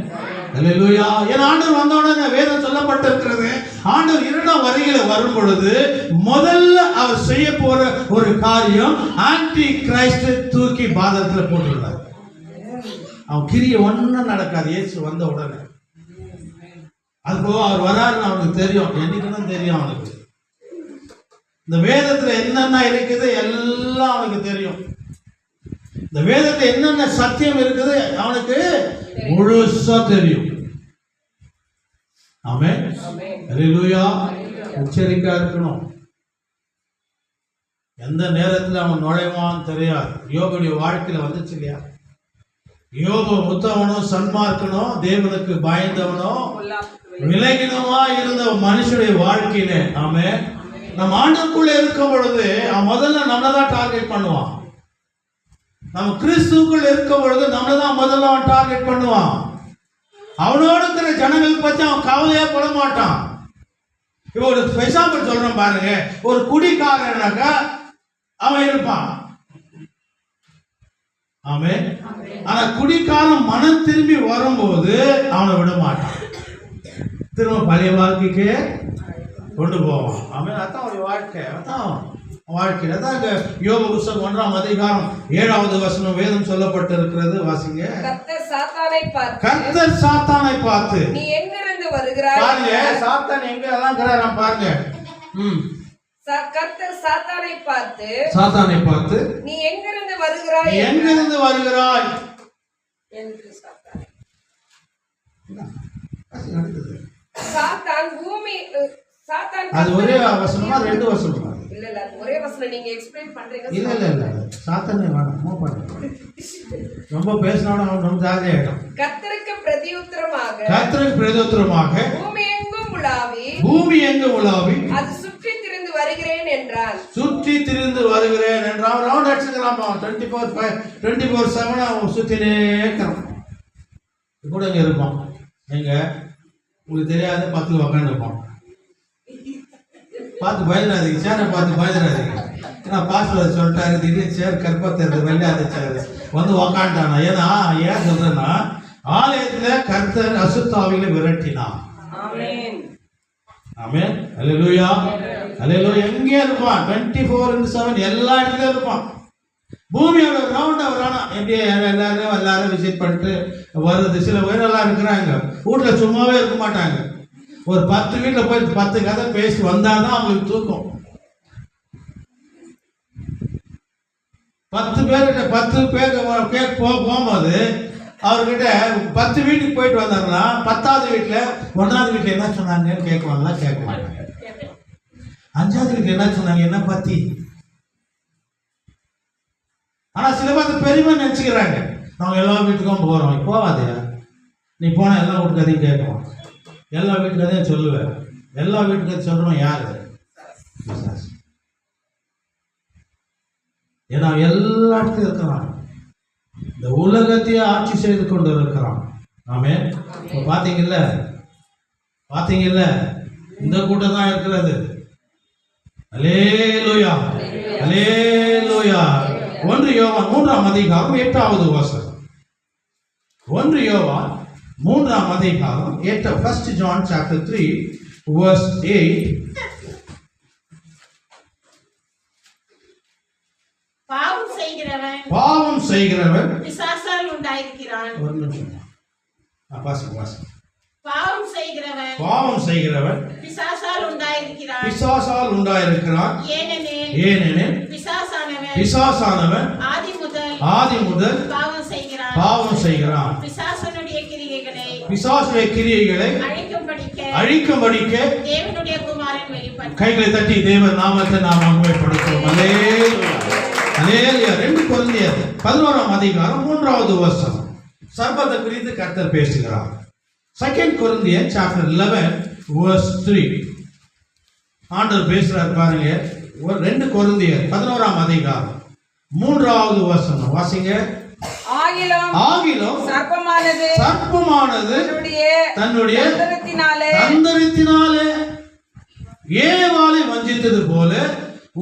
அல்லேலூயா. ஏன்னா ஆண்டவர் வந்த உடனே வேதம் சொல்லப்பட்டிருக்கிறது, ஆண்டவர் இரண்டாம் வருகையில வரும் பொழுது முதல்ல அவர் செய்ய போற ஒரு காரியம் ஆன்டி கிரைஸ்ட் தூக்கி பாதத்துல போட்டுள்ளார். அவன் கிரிய ஒன்றும் நடக்காது இயேசு வந்த உடனே. அது அவர் வராருன்னு அவனுக்கு தெரியும், என்னைக்குன்னு தெரியும் அவனுக்கு. இந்த வேதத்துல என்னென்ன இருக்குது எல்லாம் அவனுக்கு தெரியும். இந்த வேதத்துல என்னென்ன சத்தியம் இருக்குது அவனுக்கு முழுசா தெரியும். ஆமென், அல்லேலூயா. எச்சரிக்கா இருக்கணும், எந்த நேரத்தில் அவன் நுழைவான்னு தெரியாது. யோபுடைய வாழ்க்கையில வந்துச்சு இல்லையா? யோபு முத்தவனும் சன்மார்க்கனும் தேவனுக்கு பயந்தவனும் விலகினமா இருந்த மனுஷனுடைய வாழ்க்கையில ஆமென், நம்ம ஆண்டுக்குள்ள இருக்கும் பொழுது அவன் முதல்ல நம்மளதான் டார்கெட் பண்ணுவான். நம்ம கிறிஸ்துக்குள்ள இருக்கும் பொழுது நம்மளதான் முதல்ல அவன் டார்கெட் பண்ணுவான். அவனோடு இருக்கிற ஜனங்களுக்கு பத்தி அவன் கவலையே பட மாட்டான். இப்போ ஒரு எக்ஸாம்பிள் சொல்றேன் பாருங்க, ஒரு குடிக்காரனாக்கா அவன் இருப்பான். ஆமென். ஆனா குடிக்காரன் மனம் திரும்பி வரும்போது அவனை விட மாட்டான், திரும்ப பழைய வாழ்க்கைக்கு கொண்டு போவான். ஆமென். அதான் ஒரு வாழ்க்கை, அதான் வாழ்க்கையில தான் யோபு புத்தகம் 1ஆம் அதிகாரம் 7வது வசனம் வேதம் சொல்லப்பட்டிருக்கிறது. வாசிங்க. கர்த்தர் சாத்தானை பார்த்து நீ எங்கிருந்து வருகிறாய்? பாருங்க, சாத்தான் எங்க எல்லாம் இருக்கிறாராம் பாருங்க. கர்த்தர் சாத்தானை பார்த்து நீ எங்கிருந்து வருகிறாய்? எங்கிருந்து வருகிறாய் என்று சாத்தான். அது ஒரே வசனமா ரெண்டு வசனமா? இல்ல ஒரே வசனம். நீங்க எக்ஸ்பிளைன் பண்றீங்க. இல்ல சாத்தானே வேணாம், மூவ் பண்ணு. ரொம்ப பேசினாலும் அவன் ரொம்ப ஜாலியா ஆயிடும். கர்த்தருக்கு பிரதியுத்தரமாக பூமி எங்கும் உலாவி அது சுற்றி திரிந்து வருகிறேன் என்றான். ரவுண்ட் அடிச்சுக்கிறான். 24/7 அவன் சுத்தினே இருக்கிறான். கூட இங்க இருப்பான். எங்க உங்களுக்கு தெரியாத 10 உட்காந்து இருப்பான். பார்த்து பயந்துடாதீங்க, சேரை பார்த்து பயந்துடாதீங்க. ஏன்னா பாஸ்டர் சொல்லிட்டாரு, திடீர்னு சேர் கற்பத்தை வெள்ளாத சேர் வந்து உக்காண்டானா. ஏன்னா ஏன் சொல்றேன்னா, ஆலயத்துல கர்த்தர் அசுத்தாவில விரட்டினான். ஆமென், அல்லேலூயா, அல்லேலூயா. எங்கே இருப்பான்? 24/7 எல்லா இடத்துலயும் இருப்பான். பூமியோட ரவுண்ட் வரானா. எப்படி எல்லாரும் விசிட் பண்ணிட்டு வருது. சில பேரெல்லாம் இருக்கிறாங்க வீட்டுல சும்மாவே இருக்க மாட்டாங்க. ஒரு 10 வீட்டுல போய் 10 கதை பேசி வந்தாதான் அவங்களுக்கு தூக்கம். 10 பேர் போகும்போது அவர்கிட்ட 10 வீட்டுக்கு போயிட்டு வந்தாருன்னா 10வது வீட்டுல 1வது வீட்டுல என்ன சொன்னாங்கன்னு கேட்குவாங்களா? கேட்க மாட்டாங்க. 5வது வீட்டுல என்ன சொன்னாங்க, என்ன பத்தி. ஆனா சில பேர் பெருமை நினைச்சுக்கிறாங்க, நாங்க எல்லா வீட்டுக்கும் போறோம். போவாதையா, நீ போனா எல்லா வீட்டுக்கதையும் கேட்குவோம், எல்லா வீட்டுக்கதையும் சொல்லுவேன். எல்லா வீட்டுக்கதையும் சொல்றோம் யாரு? ஏன்னா எல்லா இடத்துலையும் இருக்கிறான். இந்த உலகத்தையே ஆட்சி செய்து கொண்டு இருக்கிறான். ஆமென். பாத்தீங்கல்ல இந்த கூட்டம் தான் இருக்கிறது. அல்லேலூயா, அல்லேலூயா. 1 யோவான் 3ஆம் அதிகாரம் 8வது வசனம். 1 யோவான் 3ஆம் அதிகாரம் 8. 1 John chapter 3 verse 8. பாவம் செய்கிறவன் பிசாசால் உண்டாயிருக்கிறான். ஒரு நிமிஷம் பாருங்க. பாவம் செய்கிறவன் பிசாசால் உண்டாயிருக்கிறான். ஏனெனில் பிசாசானவன் ஆதி முதல் பாவம் செய்கிறான். பிசாசனுடைய கிரியைகளை அழிக்கும்படிக்க தேவனுடைய குமாரன் வெளிப்பட்டார். கைகளை தட்டி தேவன் நாமத்தை நாம் மகிமைப்படுத்துவோம். அல்லேலூயா. 2 கொரிந்தியர் 11ஆம் அதிகாரம் 3வது வசனம். சர்பத்தை குறித்து கர்த்தர் பேசுகிறார். 2 கொரிந்தியர் சாப்டர் 11 verse 3. ஆண்டவர் பேசுறார் பாருங்க. 2 கொரிந்தியர் 11ஆம் அதிகாரம் 3வது வசனம் வாசிங்க. ஆகிலும் சர்ப்பமானது தன்னுடைய தந்திரத்தினாலே ஏவாளை வஞ்சித்தது போல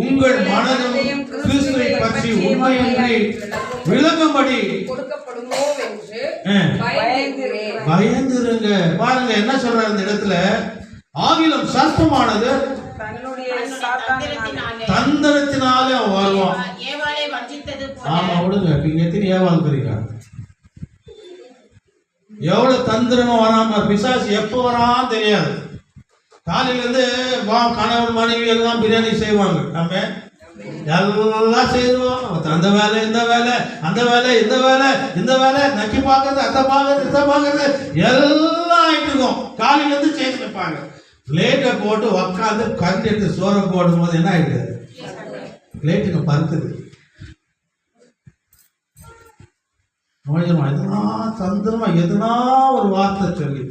உங்கள் மனதும் கிறிஸ்துவை பற்றி உண்மையின்றி விளங்கும்படி கொடுக்கப்படுமோ என்று பயந்துருங்க. பாருங்க என்ன சொல்றாரு இந்த இடத்துல. ஆகிலும் சர்ப்பமானது தந்திரத்தினாலே வருவான். ஆமா விடுங்க. நீங்க எத்தனை ஏவாளுக்குறீங்க? எவ்வளவு தந்திரமா வராம பிசாசு எப்ப வரான்னு தெரியாது. காலையில இருந்து கணவன் மனைவி எல்லாம் பிரியாணி செய்வாங்க. நம்ம எல்லாம் செய்வோம். அந்த வேலை இந்த வேலை அந்த வேலை இந்த வேலை இந்த வேலை நக்கி பார்க்கறது அதை பார்க்கறது இதை பார்க்கறது எல்லாம் ஆயிட்டுருக்கும். காலையில இருந்து செய்து வைப்பாங்க. பிளேட்டை போட்டு உக்காந்து கரண்ட் எடுத்து சோறை போடும் போது என்ன ஆயிடுது? பிளேட்டுங்க பருக்குது. எதுனா தந்திரமா எதுனா ஒரு வார்த்தை சொல்லி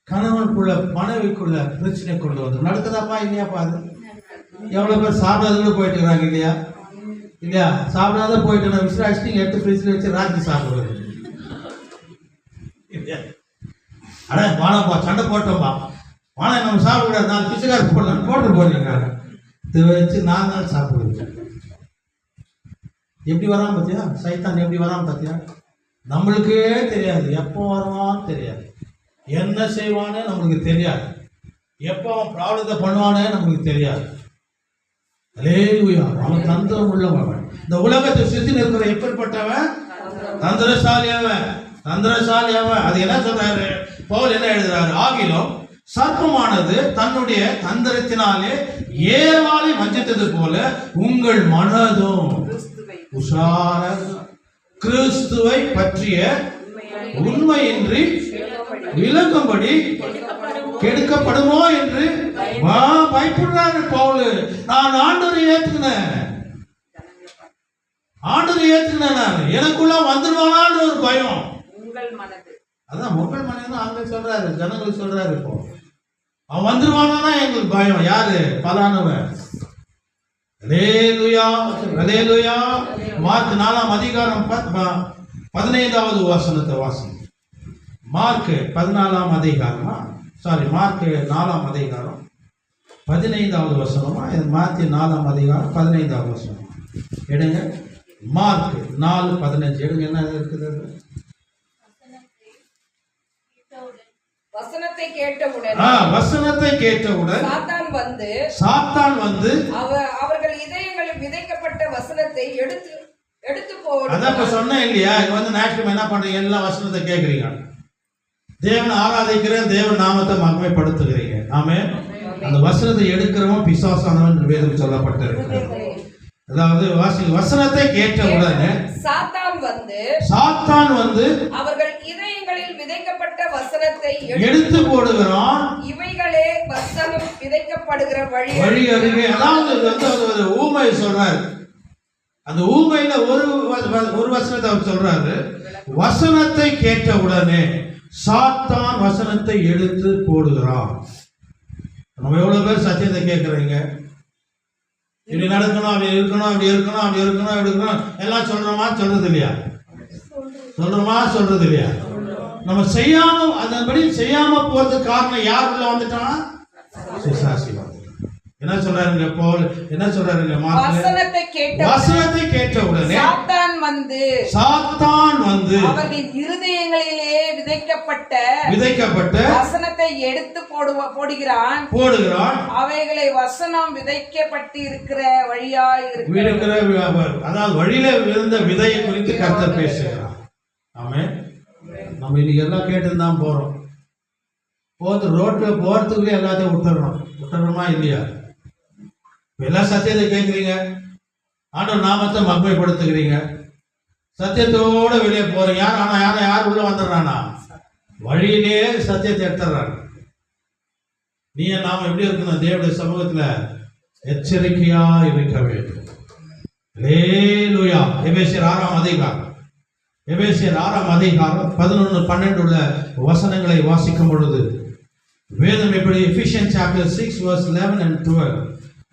கணவனுக்குள்ள மனைவிக்குள்ள பிரச்சனை கொண்டு வந்து நடக்குதாப்பா இல்லையாப்பா? அது எவ்வளவு பேர் சாப்பிடாத போயிட்டு இருக்காங்க இல்லையா? இல்லையா? சாப்பிடாத போயிட்டு விசிராச்சு எடுத்து ஃப்ரிட்ஜில் வச்சு ராத்திரி சாப்பிடுவது. அட வானப்பா சண்டை போட்டோம்பா வான நம்ம சாப்பிடக்கூடாது. 4 பிச்சைக்காரர் போடலாம் போட்டு போடுறீங்க. இதை வச்சு 4 நாள் சாப்பிடுவீங்க. எப்படி வராம பார்த்தியா? சைத்தான் எப்படி வராம பார்த்தியா? நம்மளுக்கே தெரியாது எப்போ வருவான்னு தெரியாது. என்ன செய்வானே நம்மளுக்கு தெரியாது. எப்போ அவன் பிராப்ளத்தை பண்ணுவானே நம்மளுக்கு தெரியாது. அல்லேலூயா. அவன் தந்திரம் உள்ளவன். இந்த உலகத்தை சுற்றி நிற்கிற எப்படிப்பட்டவன்? தந்திரசாலியவன். அது என்ன சொல்றாரு பவுல்? என்ன எழுதுறாரு? ஆகிலும் சர்ப்பமானது தன்னுடைய தந்திரத்தினாலே ஏவாளை வஞ்சித்தது போல உங்கள் மனதும் உஷார கிறிஸ்துவை பற்றிய உண்மையின்றி விளங்கும்படி கெடுக்கப்படுமோ என்று பயப்படுறாரு பவுல். நான் ஆண்டவரை ஏத்துக்கினேன். நான் எனக்குள்ள வந்துடுவானான்னு ஒரு பயம். அதான் உங்கள் மனது அங்க சொல்றாரு, ஜனங்களுக்கு சொல்றாரு. இப்போ அவன் வந்துருவானா எங்களுக்கு பயம். யாரு? பலானவன். அல்லேலூயா. மார்க் 4ஆம் அதிகாரம் 15வது வசனத்தை வாசிங்க. மார்க் 14ஆம் அதிகாரமா மார்க் 4ஆம் அதிகாரம் 15வது வசனமா? மார்க் 4ஆம் அதிகாரம் 15வது வசனம் எடுங்க. மார்க் 4:15 எடுங்க. என்ன இருக்குது? வசனத்தை கேட்டவுடன் சாத்தான் வந்து அவர்கள் இதயங்களில் விதைக்கப்பட்ட வசனத்தை எடுத்து போடு. அதான் இப்ப சொன்னேன் இல்லையா? இது வந்து ஞாயிற்றுக்கிழமை என்ன பண்றீங்க? எல்லா வசனத்தை கேட்கறீங்க. தேவனை ஆராதிக்கிறேன், தேவன் நாமத்தை மகிமைப்படுத்துகிறீங்க. ஆமென். அந்த வசனத்தை எடுக்கிறவன் பிசாசானவன் என்று வேதம் சொல்லப்பட்டிருக்கிறது. அதாவது வசனத்தை கேட்ட உடனே சாத்தான் வந்து அவர்கள் இதயங்களில் விதைக்கப்பட்ட வசனத்தை எடுத்து போடுகிறான். இவைகளே வசனம் விதைக்கப்படுகிற வழி அருகே. அதாவது ஒரு ஊமை சொல்றாரு. அந்த ஊமையில ஒரு வசனத்தை அவர் சொல்றாரு. வசனத்தை கேட்ட உடனே சாத்தான் வசனத்தை எடுத்து போடுகிறான். நம்ம எவ்வளவு பேர் சத்தியத்தை கேட்கறீங்க? இப்படி நடக்கணும், அப்படி இருக்கணும், அப்படி இருக்கணும், அப்படி இருக்கணும், அப்படி இருக்கணும் எல்லாம் சொல்றோமா? சொல்றது இல்லையா? நம்ம செய்யாம அதன்படி செய்யாம போறதுக்கு காரணம் யார் உள்ள வந்துட்டானா? பிசாசு. என்ன சொல்றாருங்க பவுல்? என்ன சொல்றாருங்க? வசனத்தை கேட்ட உடனே சாத்தான் வந்து அவர்கள் இருதயங்களிலே விதைக்கப்பட்ட வசனத்தை எடுத்து போடுகிறான். அவைகளை வசனம் விதைக்கப்பட்டு இருக்கிற வழியாய் இருக்கிற, அதாவது வழியில விழுந்த விதையை குறித்து கர்த்தர் பேசுகிறார். ஆமென். நம்ம இன்னைக்கு எல்லாம் கேட்டு தான் போறோம். ரோட்டில் போகிறதுக்குள்ளே எல்லாத்தையும் விட்டுறோமா இல்லையா? எல்லா சத்தியத்தை கேட்குறீங்க, ஆண்டவர் நாமத்தை மகிமைப்படுத்துகிறீங்க, சத்தியத்தோட வெளியே போறீங்க. யார் உள்ள வந்துடுறானா? வழியிலே சத்தியத்தை எடுத்துறாங்க. நாம எப்படி இருக்கணும்? தேவனுடைய சமூகத்துல எச்சரிக்கையா இருக்க வேண்டும். அல்லேலூயா. எபேசியர் 6ஆம் அதிகாரம் 11-12 உள்ள வசனங்களை வாசிக்கும் பொழுது வேதம் எப்படி? எபிசியன்ஸ் சாப்டர் 6 verse 11 and 12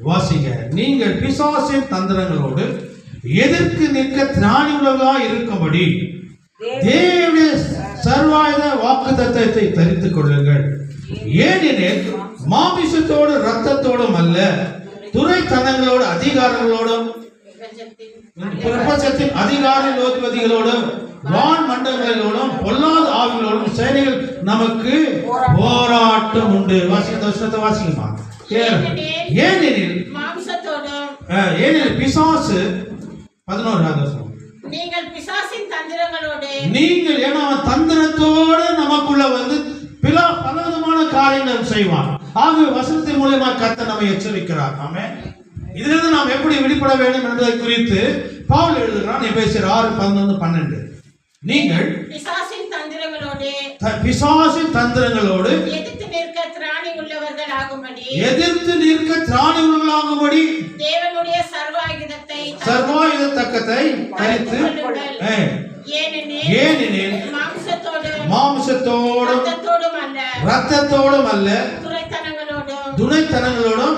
வாசிங்க. நீங்கள் பிசாசின் தந்திரங்களோடு எதிர்த்து நிற்க திராணி உள்ளவர்களாய் இருக்கும்படி தேவனுடைய சர்வாயுத வாக்குத்தத்தத்தை தரித்துக் கொள்ளுங்கள். ஏனெனில் மாமிசத்தோடு இரத்தத்தோடும் அல்ல, துரைத்தனங்களோடு அதிகாரங்களோடும் பிரபஞ்சத்தின் அதிகாரிகளோடும் வான் மண்டலங்களோடும் பொல்லாத ஆவிகளோடும் சேனைகள் நமக்கு போராட்டம் உண்டு. வாசிக்க வாசிக்குமா? ஏனெனில் பிசாசு 11ஆவது வசனம். நீங்கள் ஏன்னா தந்திரத்தோடு நமக்குள்ள பலவிதமான காரியங்கள் செய்வான். ஆகவே வசனத்தின் மூலமா கர்த்தர் நம்மை எச்சரிக்கிறார். ஆமென். இதிலிருந்து நாம் எப்படி வெளிப்பட வேண்டும் என்பதை குறித்து பவுல் எழுதுகிறான். எபேசியர் 6:11-12. நீங்கள் பிசாசின் தந்திரங்களோடு எதிர்த்து நிற்க திராணி உள்ளவர்களாகும்படி தேவனுடைய சர்வாயுதத்தை தரித்து, ஏனெனில் மாம்சத்தோடும் இரத்தத்தோடும் அல்ல, துணைத்தனங்களோடும்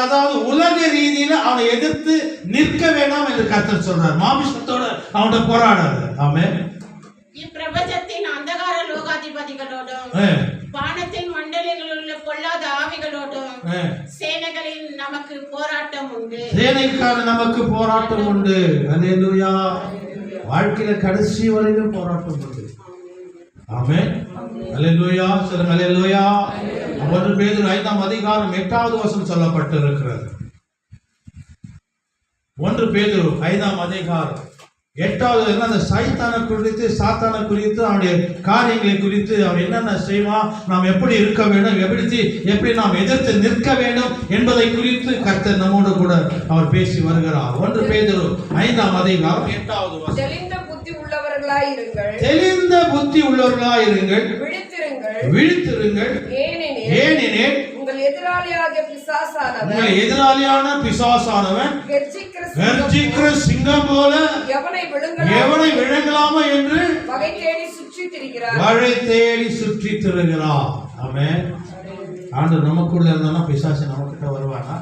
அதாவது உலக ரீதியில அவனை எதிர்த்து நிற்க வேண்டாம் என்று கர்த்தர் சொல்றார். மாமிசத்தோட அவனோட போராடாது. ஆமென். இப்பிரபஞ்சத்தின் அந்தகார லோகாதிபதிகளோடும் வானத்தின் மண்டலங்களில் உள்ள பொல்லாத ஆவிகளோடும் சேனைகளில் நமக்கு போராட்டம் உண்டு. நமக்கு போராட்டம் உண்டு. அல்லேலூயா. வாழ்க்கையில கடைசி வரையிலும் போராட்டம் உண்டு. ஆமென். அல்லேலூயா. சொல்லுங்க அல்லேலூயா. 1 பேதுரு 5ஆம் அதிகாரம் 8வது வசனம் சொல்லப்பட்டிருக்கிறது. 1 பேதுரு 5ஆம் அதிகாரம் 8வது அந்த சைத்தானை குறித்து, சாத்தானை குறித்து, அவனுடைய காரியங்களை குறித்து, அவன் என்னென்ன செய்வான், நாம் எப்படி இருக்க வேண்டும், எப்படி நாம் எதிர்த்து நிற்க வேண்டும் என்பதை குறித்து கர்த்தர் நம்மோடு கூட அவர் பேசி வருகிறார். 1 பேதுரு 5ஆம் அதிகாரம் 8வது வசனம். தெளிந்த புத்தி உள்ளவர்களாயிருங்கள், விழித்திருங்கள். ஏனெனில் உங்கள் எதிராளியான பிசாசானவன் கர்ஜிக்கிற சிங்கம் போல எவனை விழுங்கலாமோ என்று வகை தேடி சுற்றி திரிகிறார். ஆமென். ஆண்டவர் நமக்குள்ள இருந்தானா பிசாசு நமக்கிட்ட வருவானா?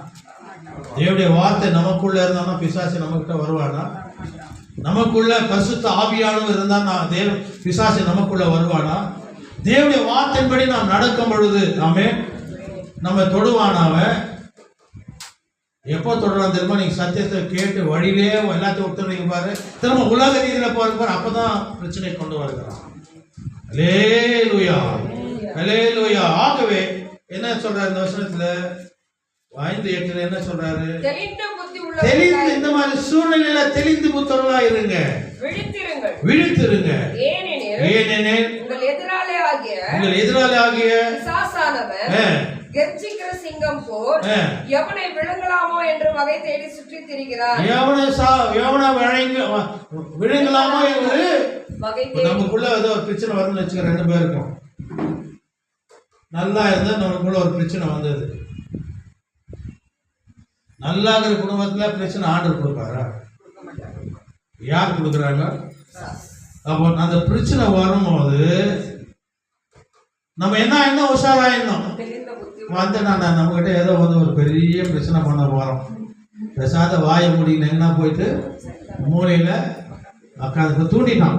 தேவனுடைய வார்த்தை நமக்குள்ள இருந்தானா பிசாசு நமக்கிட்ட வருவானா? நமக்குள்ள பரிசுத்த ஆவியானவர் இருந்தா பிசாசு நமக்குள்ள வருவானா? தேவனுடைய வார்த்தையின்படி நாம் நடக்கும் பொழுது ஆமென் நம்ம தொடுவானாவ. எப்போ தொடரான் தெரியுமா? நீங்க சத்தியத்தை கேட்டு வழியிலே எல்லாத்தையும் விட்டுறீங்க பாரு, திரும்ப உலக ரீதியில போறது பாரு, அப்பதான் பிரச்சனை கொண்டு வருகிறான். அல்லேலூயா. அல்லேலூயா. ஆகவே என்ன சொல்றாரு இந்த வசனத்துல 5:8 என்ன சொல்றாரு? தெளிந்து, இந்த மாதிரி சூழ்நிலையில தெளிந்து புத்தர்களா இருங்க, விழித்திருங்க. ஏனெனில் உங்கள் எதிராளியாகிய பிசாசானவன் கர்ஜிக்கிற சிங்கம் போல் எவனை விழுங்கலாமோ என்று வகை தேடி சுற்றி திரிகிறார். எவனை விழுங்கலாமோ என்று நமக்குள்ள ஏதோ ஒரு பிரச்சனை வரும்னு வச்சுக்க. 2 பேருக்கும் நல்லா இருந்தா நமக்குள்ள ஒரு பிரச்சனை வந்தது. நல்லா இருக்கிற குடும்பத்துல பிரச்சனை ஆண்டவர் கொடுப்பாரா? யார் கொடுக்குறாங்க? அப்போ அந்த பிரச்சனை வரும்போது நம்ம என்ன உஷாராயிடணும். நம்ம கிட்ட ஏதோ ஒரு பெரிய பிரச்சனை பண்ண போறோம், பேசாத வாய முடியலன்னா போயிட்டு மூலையில உட்காந்து தூண்டிட்டான்.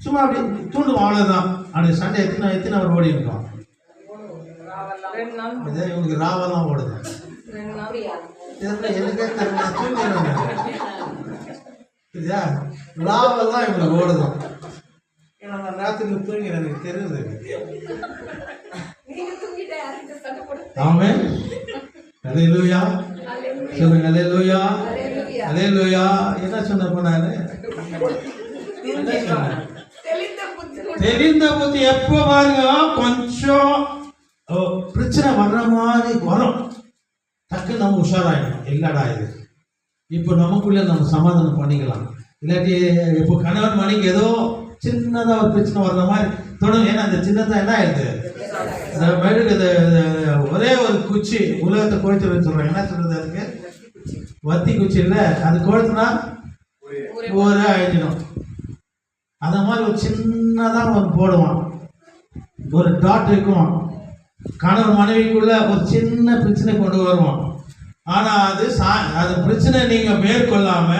சும்மா அப்படி தூண்டுவோம், அவ்வளவுதான். அப்படி சண்டை எத்தனை அவர் ஓடி இருக்கான். இவங்களுக்கு ராவெல்லாம் ஓடுது. எனக்கே தூங்கிடுவாங்க. ராவெல்லாம் இவங்களுக்கு ஓடுதான். நான் ராத்திரி தூங்கிறேன், எனக்கு தெரியுது. ஆமென். அல்லேலூயா. சொல்லுங்க அல்லேலூயா. அல்லேலூயா. என்ன சொன்ன நானு? தெளிந்த புத்தி எப்போ பாருங்க கொஞ்சம் பிரச்சனை வர்ற மாதிரி வரும், டக்கு நம்ம உஷாராயிடும். இல்லடா இது இப்போ நமக்குள்ள நம்ம சமாதானம் பண்ணிக்கலாம். இல்லாட்டி இப்போ கணவன் மணிக்கு ஏதோ சின்னதாக ஒரு பிரச்சனை வர்ற மாதிரி தொடரும். ஏன்னா அந்த சின்னதாக என்ன ஆயிடுது, இந்த மெழுகு ஒரே ஒரு குச்சி உலகத்தை கோய்த்து சொல்றாங்க. என்ன சொல்றது அதுக்கு? வத்தி குச்சி இல்லை, அது கோழ்த்துனா ஒரே அழிஞ்சிடும். அந்த மாதிரி ஒரு சின்னதாக ஒரு போடுவான், ஒரு டாட் இருக்கும். கணவன் மனைவிக்குள்ள ஒரு சின்ன பிரச்சனை கொண்டு வருவான். ஆனால் அது பிரச்சனை நீங்கள் மேற்கொள்ளாம,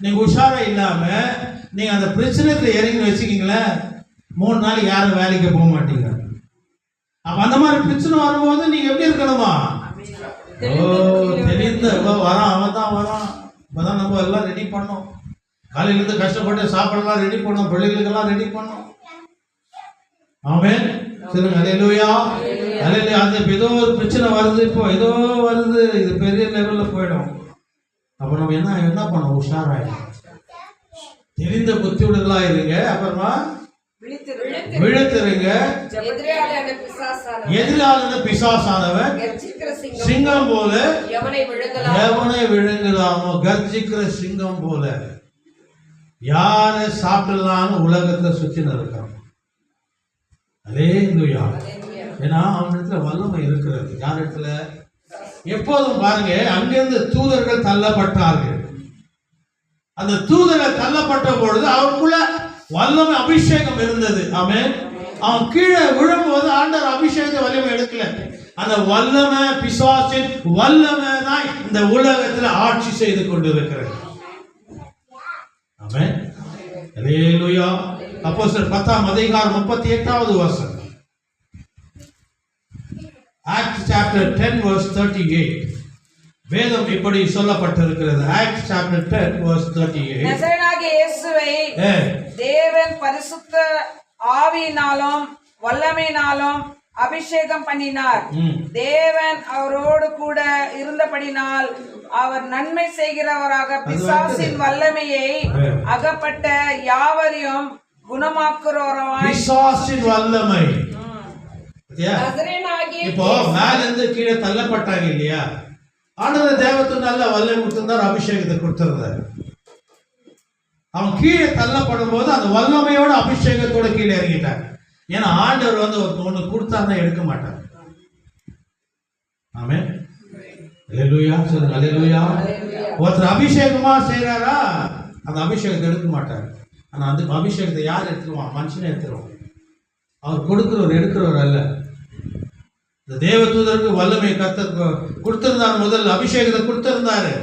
நீங்கள் உஷாரா இல்லாம நீங்கள் அந்த பிரச்சனைக்கு இறங்கி வச்சுக்கிங்களேன், 3 நாளைக்கு யாரும் வேலைக்கு போக மாட்டீங்க. அப்ப அந்த மாதிரி பிரச்சனை வரும்போது நீங்க எப்படி இருக்கணுமா? தெளிந்த வரான், அவன் தான் வரான். இப்பதான் நம்ம எல்லாம் ரெடி பண்ணோம். காலையில இருந்து கஷ்டப்பட்டு சாப்பாடுலாம் ரெடி பண்ணோம், பிள்ளைகளுக்கெல்லாம் ரெடி பண்ணோம். ஆமென் சொல்லுங்க. அல்லேலூயா அல்லேலூயா. அந்த ஏதோ ஒரு பிரச்சனை வருது, இப்போ ஏதோ வருது, இது பெரிய லெவல்ல போயிடும். அப்ப நம்ம என்ன பண்ணோம்? உஷாராயிடும், தெரிந்த புத்தியுடலா இருங்க. அப்புறமா விழுத்திருங்க. எதிரான பிசாசானவன் சிங்கம் போல எவனை விழுங்கலாமோ, கர்ஜிக்கிற சிங்கம் போல யாரை சாப்பிடலான்னு உலகத்தை சுத்தின இருக்கான். அல்லேலூயா. ஏன்னா அவனிடத்துல வல்லமை இருக்கிறது. யார் இடத்துல? எப்போதும் பாருங்க, அங்கிருந்து தூதர்கள் தள்ளப்பட்டார்கள். அந்த தூதர்கள் தள்ளப்பட்ட பொழுது அவனுக்குள்ள வல்லமை அபிஷேகம் இருந்தது. ஆமென். அவன் கீழே விழும்போது ஆண்டவர் அபிஷேகத்தை வல்லமை எடுக்கல. அந்த வல்லமை, பிசாசின் வல்லமை தான் இந்த உலகத்துல ஆட்சி செய்து கொண்டிருக்கிறது. ஆமென். அல்லேலூயா. அப்போஸ்தலர் 10ஆம் அதிகாரம் 38வது வசனம். Acts chapter 10 verse 38. வேதம் இப்படி சொல்லப்பட்டிருக்கிறது. Acts chapter 10 verse 38. நசரேயனாகிய இயேசுவை தேவன் பரிசுத்த ஆவியினாலும் வல்லமையினாலும் அபிஷேகம் பண்ணினார். தேவன் அவரோடு கூட இருந்தபடினால் அவர் நன்மை செய்கிறவராக பிசாசின் வல்லமையை அகப்பட்ட யாவரையும் குணமாக்குறவராய். பிசாசின் வல்லமை இப்போ மேல இருந்து கீழே தள்ளப்பட்டாங்க இல்லையா? ஆண்டவர் தேவத்துக்கு நல்ல வல்லமை கொடுத்திருந்தார், அபிஷேகத்தை கொடுத்திருந்தார். அவன் கீழே தள்ளப்படும் போது அந்த வல்லமையோட அபிஷேகத்தோட கீழே இறங்கிட்டார். ஏன்னா ஆண்டவர் ஒண்ணு கொடுத்தாருன்னா எடுக்க மாட்டார். ஆமென். அல்லேலூயா சொல்லுங்க. அல்லேலூயா. ஒருத்தர் அபிஷேகமா செய்யறாரா, அந்த அபிஷேகத்தை எடுக்க மாட்டார். ஆனா அந்த அபிஷேகத்தை யார் எடுத்துருவான்? மனுஷனே எடுத்துருவான். அவர் கொடுக்கிறவர் எடுக்கிறவர் அல்ல. இந்த தேவ தூதருக்கு வல்லமை கொடுத்திருந்தார், முதல் அபிஷேகத்தை கொடுத்திருந்தாரு.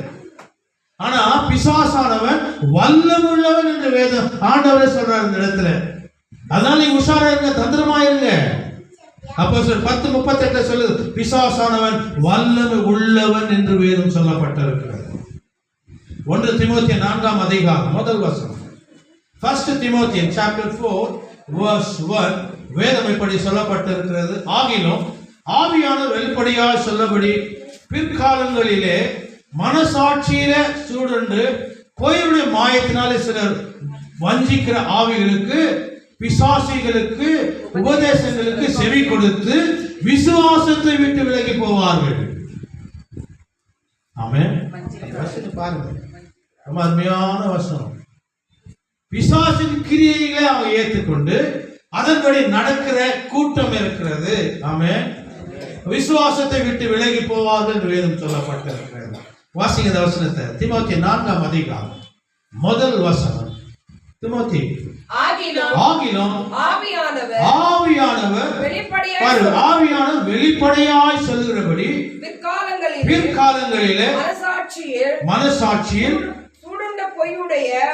ஆனா பிசாசானவன் வல்லமுள்ளவன் என்று வேதம் ஆண்டவரே சொல்றாரு இந்த இடத்துல. அதனால நீங்க உஷாரா இருங்க, தந்திரமா இருங்க. அப்போஸ்தலர் 10:38 சொல்லுது, பிசாசானவன் வல்லமை உள்ளவன் என்று வேதம் சொல்லப்பட்டிருக்கிறது. 1 தீமோத்தேயு 4ஆம் அதிகாரம் முதல் வசனம். 1 Timothy chapter 4 verse 1 வேதம் இப்படி சொல்லப்பட்டிருக்கிறது. ஆகிலும் ஆவியானவர் வெளிப்படையாய் சொல்லபடி பிற்காலங்களிலே மனசாட்சியில சூடுண்டு பொய்யுடைய மாயத்தினாலே சிலர் வஞ்சிக்கிற ஆவிகளுக்கு, பிசாசிகளுக்கு, உபதேசங்களுக்கு செவி கொடுத்து விசுவாசத்தை விட்டு விலகி போவார்கள். ஆமென். பாருங்க, ரொம்ப அருமையான வசனம். பிசாசின் கிரியைகளை அவங்க ஏற்றுக்கொண்டு அதன்படி நடக்கிற கூட்டம் இருக்கிறது. ஆமென். விசுவாசத்தை விட்டு விலகி போவார்கள் என்று வேதம் சொல்லப்பட்டிருக்கிறது. வாசிங்க இந்த வசனத்தை. தீமோத்தேயு 4ஆம் அதிகாரம் முதல் வசனம். தீமோத்தேயு ஆகிலும் ஆவியானவர் வெளிப்படையாய் சொல்லுகிறபடி பிற்காலங்களிலே மனசாட்சியில்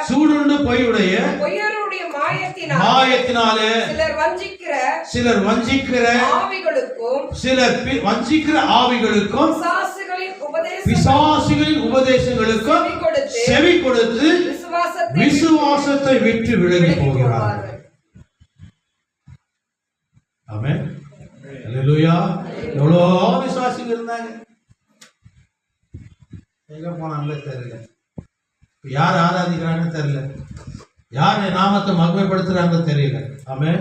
சூடுண்டு பொய்யுடைய மாயத்தினாலே சிலர் வஞ்சிக்கிற ஆவிகளுக்கும் பிசாசுகளின் உபதேசங்களுக்கும் செவி கொடுத்து விசுவாசத்தை விட்டு விலகி போகிறார்கள். ஆமென். அல்லேலூயா. எவ்வளோ விசுவாசிகள் இருந்தாங்க, எங்க போனாங்களே தெரியல, யார் ஆராதிக்கிறான்னு தெரியல. யார் என் நாமத்தை மகிமைப்படுத்துறாங்க தெரியல. ஆமென்.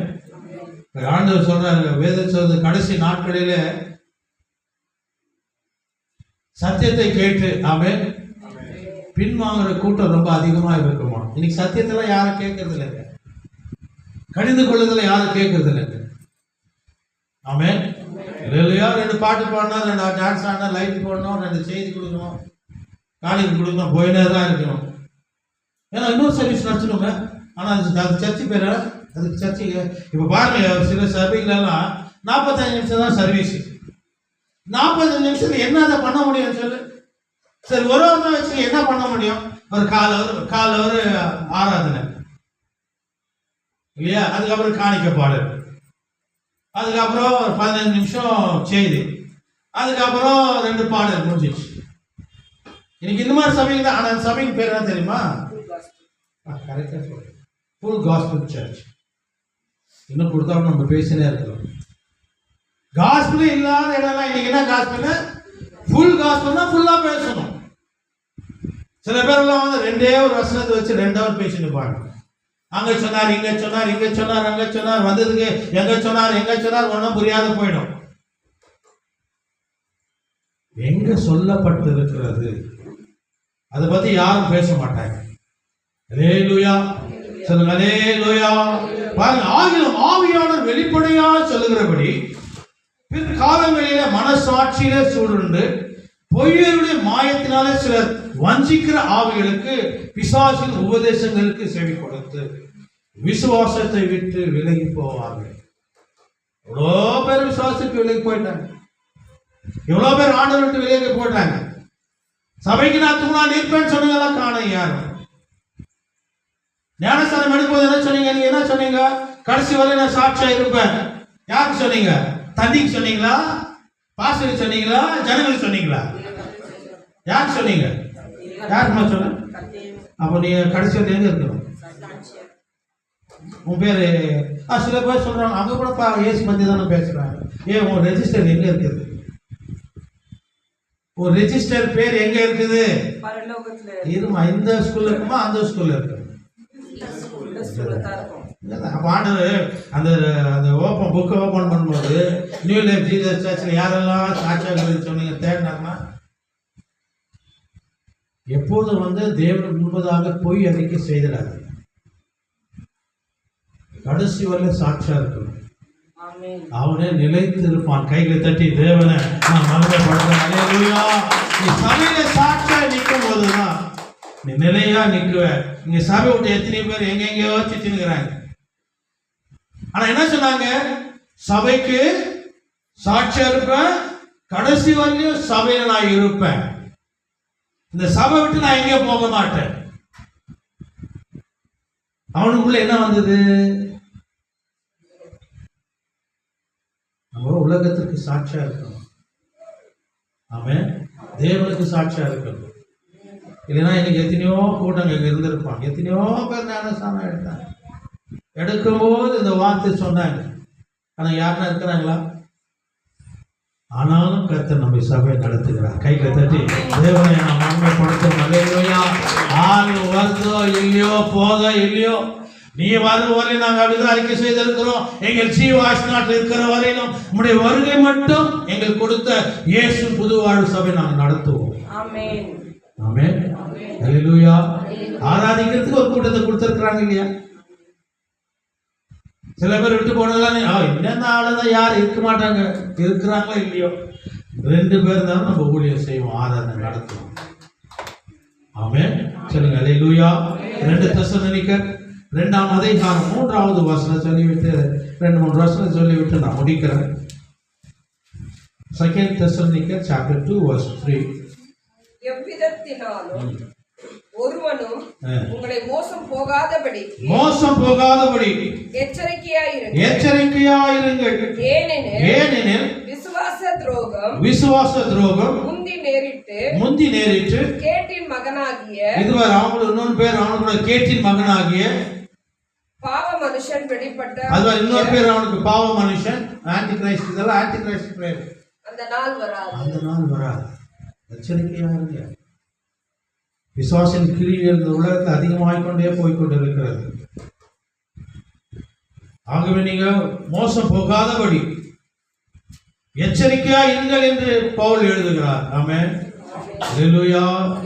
ஆண்டவர் சொல்றாரு, வேதம் சொல்றது, கடைசி நாட்களில சத்தியத்தை கேட்டு ஆமென் பின்வாங்குற கூட்டம் ரொம்ப அதிகமா இருக்குமா. இன்னைக்கு சத்தியத்தெல்லாம் யாரும் கேட்கறது இல்லைங்க, கணிந்து கொள்ளுதல யாரும் கேட்கறது இல்லைங்க. ஆமென். இல்லையா, 2 பாட்டு பாடணும், 2 டான்ஸ் ஆடணும், லைட் போடணும், 2 செய்தி கொடுக்கணும், காலேஜ் கொடுக்கணும், போயினே தான் இருக்கணும். ஏன்னா இன்னொரு சர்வீஸ் நடத்தணுங்க. ஆனால் அது சர்ச்சு பேர், அதுக்கு சர்ச்சுக்கு இப்போ பாருங்க, சில சபைகளெல்லாம் 45 நிமிஷம் தான் சர்வீஸ். 45 நிமிஷத்துல என்ன அதை பண்ண முடியும் சொல்லு? சரி, ஒரு வாரம் வச்சு என்ன பண்ண முடியும்? ஒரு கால் அவர் ஆராதனை இல்லையா, அதுக்கப்புறம் காணிக்க பாடல், அதுக்கப்புறம் 15 நிமிஷம் செய்தி, அதுக்கப்புறம் 2 பாடல் முடிஞ்சிச்சு. இன்னைக்கு இந்த மாதிரி சபைக்கு தான். ஆனால் சபைக்கு பேர் என்ன தெரியுமா? கரெக்டாக சொல்றேன், ஃபுல் காஸ்பல் சர்ச். இன்னும் கொடுத்தாலும் நம்ம பேசினே இருக்கிறோம். காஸ்பல் இல்லாத இடம்லாம் இன்னைக்கு என்ன காஸ்பல்? ஃபுல் காஸ்பல்னா ஃபுல்லாக பேசணும். சில பேரெல்லாம் வந்து 2 வசனத்தை வச்சு 2 ஹவர் பேசிட்டு பாருங்க. அங்க சொன்னார், இங்க சொன்னார், இங்க சொன்னார், அங்க சொன்னார், வந்ததுக்கு எங்க சொன்னார் ஒன்றும் புரியாத போயிடும். எங்க சொல்லப்பட்டு இருக்கிறது அதை பத்தி யாரும் பேச மாட்டாங்க. அல்லேலூயா சொல்லுங்க, அல்லேலூயா. பாருங்க, ஆகிலும் ஆவியானவர் வெளிப்படையா சொல்லுகிறபடி பிற்காலங்களில மனசாட்சியில சூழ்ந்து பொய்யருடைய மாயத்தினாலே சிலர் வஞ்சிக்கிற ஆவிகளுக்கு பிசாசின் உபதேசங்களுக்கு செவி கொடுத்து விசுவாசத்தை விட்டு விலகி போவார்கள். எவ்வளோ பேர் விசுவாசத்துக்கு விலகி போயிட்டாங்க, எவ்வளோ பேர் ஆண்டவர் விட்டு விலகி போயிட்டாங்க. சபைக்கு நான் தூணா நிற்பேன்னு சொன்னீங்கலாம் காணும். யாரும் ஞானஸ்தானம் எடுக்கும்போது என்ன சொன்னீங்க? நீங்க என்ன சொன்னீங்க? கடைசி வரை நான் சாட்சியா இருப்பேன். யாருக்கு சொன்னீங்க? தண்ணிக்கு சொன்னீங்களா? பாஸ்டருக்கு சொன்னீங்களா? ஜனங்களுக்கு சொன்னீங்களா? யாருக்கு சொன்னீங்க? யாருக்குமா சொன்ன? அப்போ நீங்க கடைசி வரை எங்க இருக்கணும்? உன் பேரு சில பேர் சொல்றாங்க, அங்க கூட ஏசு பத்தி தானே பேசுறாங்க. உன் ரெஜிஸ்டர் எங்க இருக்குது? ஒரு ரெஜிஸ்டர் பேர் எங்க இருக்குது? இருமா, இந்த ஸ்கூல்ல இருக்குமா அந்த ஸ்கூல்ல இருக்கு? ஆண்டவர் அந்த அந்த ஓப்பன் புக்கை ஓப்பன் பண்ணும்போது நியூ லைஃப் ஜீசஸ் சர்ச்சில் யாரெல்லாம் சாட்சியாக சொன்னீங்க தேடினாங்கன்னா எப்போதும் வந்து தேவனுக்கு முன்பதாக பொய் அறிக்கை செய்திடாது. கடைசி வரல சாட்சியா இருக்கணும். அவனே நிலைத்து இருப்பான். கைகளை தட்டி தேவனை நான் மகிமைப்படுத்துறேன். நீ சபையில சாட்சியா நிற்கும் போதுதான் நீ நிலையா நிற்குவ. இங்க சபை விட்டு எத்தனை பேர் எங்கெங்கயோ சுத்தினுக்கிறாங்க. ஆனா என்ன சொன்னாங்க? சபைக்கு சாட்சியா இருப்பேன், கடைசி வரலையும் சபையில நான் இருப்பேன், இந்த சபை விட்டு நான் எங்கேயோ போக மாட்டேன். அவனுக்குள்ள என்ன வந்தது? நம்ம உலகத்திற்கு சாட்சியா இருக்கணும். அவன் தேவனுக்கு சாட்சியா இருக்கணும். இல்லைன்னா இன்னைக்கு எத்தனையோ கூட்டங்கள் இருந்திருப்பாங்க, எத்தனையோ பேர் ஞானஸ்தானம் எடுத்தாங்க. எடுக்கும்போது இந்த வார்த்தை சொன்னாங்க, ஆனா யாருன்னா இருக்கிறாங்களா? ஆனாலும் கர்த்தர் நம்ம சபையை நடத்துகிறார். கைகளை தட்டி தேவனை நாம் மகிமைப்படுத்தும். அல்லேலூயா. ஆள் வருதோ இல்லையோ, போக இல்லையோ, நீ வரும் வரை நாங்கள் அப்படிதான் அறிக்கை செய்திருக்கிறோம். எங்கள் சீவாஸ் நாட்டில் இருக்கிற வரையிலும் உங்களுடைய வருகை மட்டும் எங்கள் கொடுத்த இயேசு புது வாழ்வு சபை நாங்கள் நடத்துவோம். ஆமென். ஆமென். அல்லேலூயா. ஆராதிக்கிறதுக்கு ஒரு கூட்டத்தை கொடுத்திருக்கிறாங்க இல்லையா? சில பேர் விட்டு போனதெல்லாம் என்னென்ன ஆளுதான் யார் இருக்க மாட்டாங்க, இருக்கிறாங்களோ இல்லையோ 2 பேர் தான் நம்ம ஊழியம் செய்வோம், ஆராதனை நடத்துவோம். ஆமென். சொல்லுங்க அல்லேலூயா. 2 தெசலோனிக்கர் 2ஆம் அதிகாரம் 3வது வசனம் சொல்லிவிட்டு 2-3 வசனம் சொல்லிவிட்டு நான் முடிக்கிறேன். 2 தெசலோனிக்கர் chapter 2 verse 3. எவ்விதத்தினாலும் ஒருவனும் உங்களை மோசம் போகாதபடி எச்சரிக்கையாயிருங்கள். ஏனெனில் விசுவாச துரோகம் முந்தி நேரிட்டு கேட்டின் மகனாகிய, இதுவரை அவங்களுக்கு இன்னொரு பேர் அவனுக்கு கேட்டின் மகனாகிய பாவ மனுஷன் வெளிப்பட்ட, அதுவரை இன்னொரு பேர் அவனுக்கு பாவ மனுஷன், ஆன்டி கிரைஸ்ட். இதெல்லாம் ஆன்டி கிரைஸ்ட் பேர். அந்த நாள் வராது. எச்சரிக்கையா இருங்க. பிசாசின் கிரியைகள் இந்த உலகத்தில் அதிகமாகிக்கொண்டே போய்கொண்டிருக்கிறது. ஆகவே நீங்க மோசம் போகாதபடி எச்சரிக்கையா இருங்கள் என்று பவுல் எழுதுகிறார். ஆமென். அல்லேலூயா.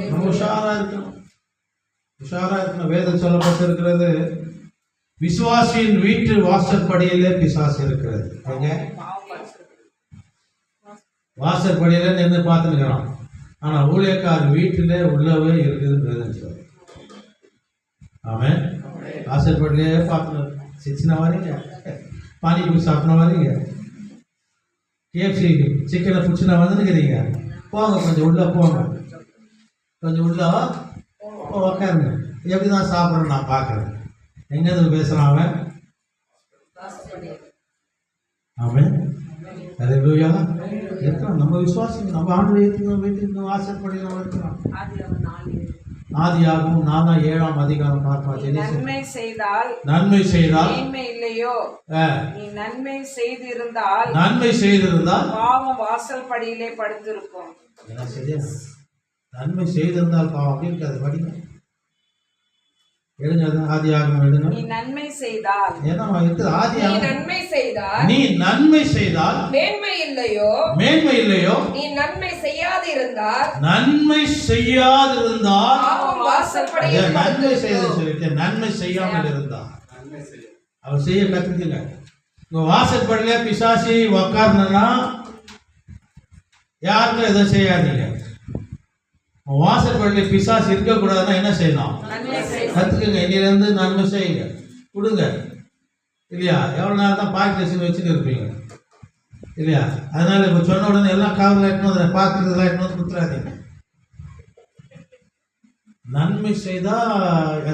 நம்ம உஷாரா இருக்கணும், உஷாரா இருக்கணும். வேதம் சொல்லப்பட்டிருக்கிறது, விசுவாசியின் வீட்டு வாசற்படியிலே பிசாசு இருக்கிறது. வாசற்படியில நின்று பார்த்துக்கிறான், ஆனா ஊழியக்காரர் வீட்டிலே உள்ளவே இருக்குதுன்னு வேதம் சொல்லுது. ஆமென். வாசற்படியிலே பார்த்து சின்ன வரீங்க, பானிபூரி சாப்பிட்ற வரீங்க, கேஎஃப்சி சிக்கனை பிடிச்சினா வந்துருக்கிறீங்க, போங்க கொஞ்சம் உள்ள போங்க, கொஞ்சம் உள்ள உக்காருங்க. எப்படி தான் சாப்பிட்றேன்னு நான் பார்க்குறேன். எங்கேருந்து பேசுகிறான் அவன்? அவன் அல்லேலூயா. இருக்கிறான் நம்ம விசுவாசம், நம்ம ஆண்டு வைத்து வாசற்படி நம்ம இருக்கிறோம். ஆதியாகமம் 4:7 அதிகாரம் பார்ப்போம். நன்மை செய்தால் நன்மை செய்தால் மேன்மை இல்லையோ? நீ நன்மை செய்திருந்தால் பாவம் வாசல் படியிலே படுத்திருக்கும். என்ன சரியா? நன்மை செய்திருந்தால் பாவம் அப்படின்னு அது படிங்க. எழுங்க, ஆதியாகமம் எழுங்க. நீ நன்மை செய்தால், ஏன்னா இருக்குது ஆதியாகமம். நீ நன்மை செய்தால் மேன்மை இல்லையோ? நீ நன்மை செய்யாதிருந்தால் பாவம் வாசல் படியிலே நன்மை செய்து சொல்லிட்டு நன்மை செய்யாமல் இருந்தால் அவர் செய்ய கத்துக்குங்க. உங்க வாசற்படியில பிசாசி உக்காரணும்னா யாருக்கும் எதை செய்யாதீங்க. வாசற்படியில பிசாசு இருக்கக்கூடாதுன்னா என்ன செய்யணும்? கத்துக்குங்க. இன்னிலிருந்து நன்மை செய்யுங்க, கொடுங்க. இல்லையா? எவ்வளோ நேரம் தான் பாக்கெட் வச்சுட்டு இருப்பீங்க இல்லையா? அதனால இப்போ சொன்ன உடனே எல்லாம் காவலில் எட்டணும், பார்க்கறதுலாம் எட்டணும் கொடுத்துடாதீங்க. நன்மை செய்தா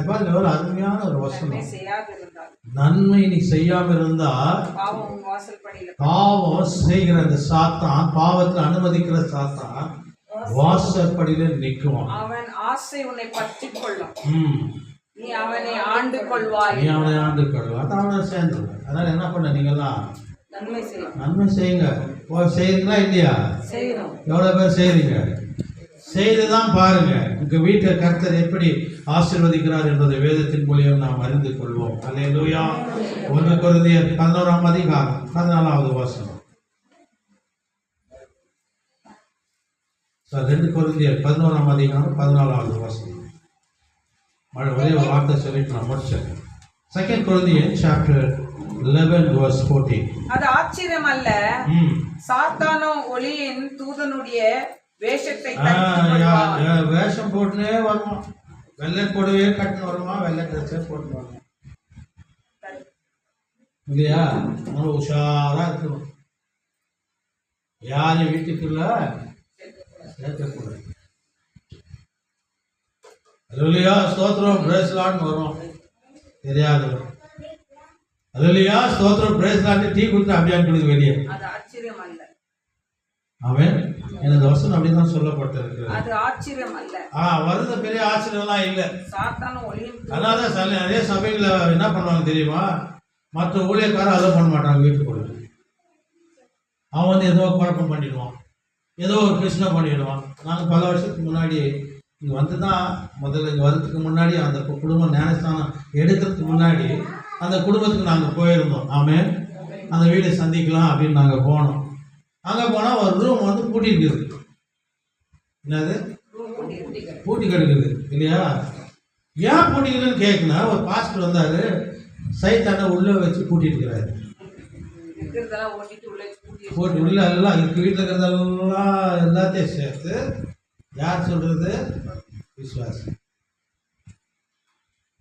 பாருங்க, எவ்வளோ அருமையான ஒரு வசனம். நன்மை நீ செய்யாம இருந்தா பாவம் செய்கிற அந்த சாத்தான், பாவத்தை அனுமதிக்கிற சாத்தான் வாசற்படியில நிற்குவான். அவன் ஆசை உன்னை பற்றி கொள்ளும், நீ அவனை ஆண்டு கொள்வாய். அவனை சேர்ந்து. அதனால என்ன பண்ண, நீங்கெல்லாம் நன்மை செய்யுங்க. செய்யுங்களா இல்லையா? செய்யணும். எவ்வளவு பேர் செய்றீங்க? செய்துதான் பாருங்க உங்க வீட்டை கர்த்தர் எப்படி ஆசீர்வதிக்கிறார் என்பதை வேதத்தின் மூலியம் நாம் அறிந்து கொள்வோம். அல்லேலூயா. 1 கொரிந்தியர் 11 அதிகாரம் 14வது வசனம். 2 கொரிந்தியர் 11 அதிகாரம் 14வது வசனம். ஒரே ஒரு வார்த்தை சொல்லிட்டு நான் முடிச்சேன். 2 Corinthians chapter 11 verse 14. அது ஆச்சரியம் அல்ல, சாத்தானோ ஒளியின் தூதனுடைய வேஷத்தை வேஷம் போட்டுனே வருவான். வெள்ளை போடவே கட்டுன்னு வருவான், வெள்ளை ட்ரெஸ்ஸே போட்டு வருவான். இல்லையா? நம்ம உஷாரா இருக்கணும். யாரும் வீட்டுக்குள்ள சேர்க்கக்கூடாது. அல்லேலூயா. ஸ்தோத்திரம், பிரேஸ் லார்ட்னு வரும், தெரியாது. அல்லேலூயா. ஸ்தோத்திரம், பிரேஸ் லார்ட் டீ கொடுத்து அப்படியே கொடுத்து வெளியே. அது ஆச்சரியம் அல்ல. அவன் இந்த வசனம் அப்படிதான் சொல்லப்பட்டிருக்கிறது. அது ஆச்சரியம் அல்ல. வருது பெரிய ஆச்சரியம்லாம் இல்லை. சாத்தானும் ஒளியும். அதனால நிறைய சபைகளை என்ன பண்ணுவாங்க தெரியுமா? மற்ற ஊழியக்காரர் அதை பண்ண மாட்டாங்க. வீட்டுக்குள்ள அவன் ஏதோ குழப்பம் பண்ணிடுவான், ஏதோ ஒரு பிரச்சனை பண்ணிடுவான். நாங்கள் பல வருஷத்துக்கு முன்னாடி இங்கே வந்து தான் முதல்ல இங்கே வரதுக்கு முன்னாடி அந்த குடும்பம் ஞானஸ்தானம் எடுக்கிறதுக்கு முன்னாடி அந்த குடும்பத்துக்கு நாங்கள் போயிருந்தோம். ஆமென். அந்த வீடை சந்திக்கலாம் அப்படின்னு நாங்கள் போனோம். அங்கே போனால் ஒரு ரூம் வந்து பூட்டி இருக்குது. என்னது? பூட்டி கிடக்குது இல்லையா? ஏன் பூட்டிக்குதுன்னு கேட்கணும். ஒரு பாஸ்டர் வந்தார், சைத்தானை உள்ளே வச்சு பூட்டிட்டு இருக்கிறாரு. போட்டு உள்ள எல்லாம் இருக்கு, வீட்டில் இருக்கிறதெல்லாம் எல்லாத்தையும் சேர்த்து யார் சொல்றது? விசுவாசி.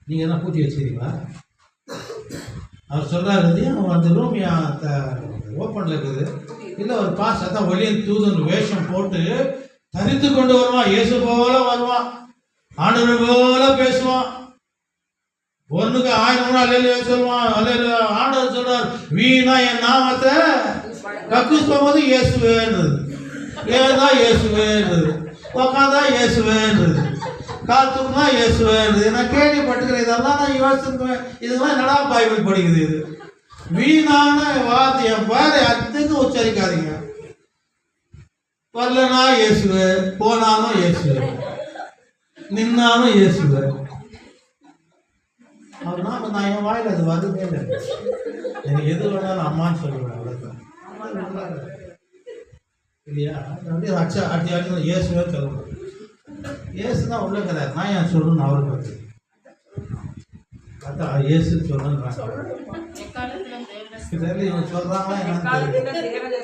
நீங்க என்ன பூட்டி வச்சுக்கிறீங்களா? அவர் சொல்றாரு, அந்த ரூம் ஓப்பன்ல இருக்குது. இல்ல ஒரு பாஸ்டர் தான் வெளியே தூதன் வேஷம் போட்டு தரித்து கொண்டு வருவான். இயேசு போல வருவான், ஆண்டவர் போல பேசுவான். ஒண்ணுக்கு 1000 முறை அல்லேலூயா சொல்லுவான். அல்லேலூயா. ஆண்டவர் சொல்றார், வீணா என் நாமத்தை கக்கூஸ் போகும்போது இயேசுவேன்றது, ஏதா இயேசுவேன்றது, உக்காந்தா இயேசுவேன்றது, கால் தூக்குனா இயேசுவேன்றது. நான் கேள்விப்பட்டுக்கிறேன். இதெல்லாம் நான் யோசிச்சுக்குவேன், இதெல்லாம் என்னடா பைபிள் படிக்குது? இது வீணான வார்த்தையை வேறு அதுக்கு உச்சரிக்காதீங்க. வரலனா இயேசுவே, போனாலும் இயேசுவே. நின்னாலும் இயேசுவே. அவர் நாம நான் என் வாயில அது வருதே இல்லை. எனக்கு எது வேணாலும் அம்மான்னு சொல்லுவேன், அவ்வளவுதான். இல்லையா? அப்படியே அச்சா அடி அடி இயேசுவே சொல்லணும். இயேசு தான் உள்ள கிடையாது, நான் ஏன் சொல்லணும் அவருக்கு வந்து அதான் இயேசு சொல்லணும். இவங்க சொல்றாங்களா என்னன்னு தெரியல.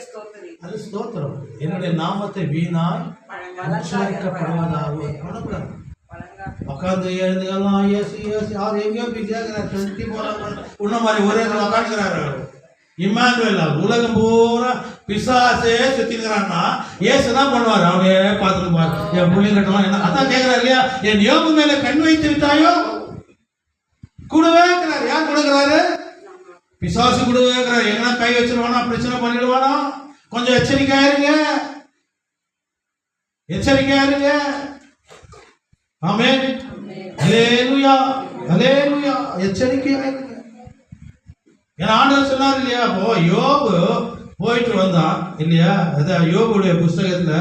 அது ஸ்தோத்திரம். என்னுடைய நாமத்தை வீணாய் உச்சரிக்கப்படுவதாக உட்காந்து எழுந்துக்கலாம் இயேசு இயேசு. அவர் எங்கேயோ போய் கேட்கிறார், சுற்றி போறாங்க. உன்ன மாதிரி ஒரே உட்காந்துக்கிறாரு. இம்மானுவேல் உலகம் பூரா பிசாசே சுத்திக்கிறான்னா இயேசு தான் பண்ணுவார். அவரே பார்த்துருப்பார். என் பிள்ளைங்கட்டெல்லாம் என்ன அதான் கேட்கிறாரு இல்லையா, என் யோபு மேல கண் வைத்து விட்டாயோ. கூடவே இருக்கிறார். யார் கொடுக்குறாரு? பிசாசு கூடவே இருக்கிறார். எங்கன்னா கை வச்சிருவானா, பிரச்சனை பண்ணிடுவானா. கொஞ்சம் எச்சரிக்கையா இருங்க, எச்சரிக்கையா இருங்க. ஆமென். ஹல்லேலூயா, ஹல்லேலூயா. எச்சரிக்கையா இருங்க. ஏன்னா ஆண்டவர் சொன்னார் இல்லையா, அப்போ யோபு போயிட்டு வந்தான் இல்லையா, அதான் யோபுடைய புஸ்தகத்துல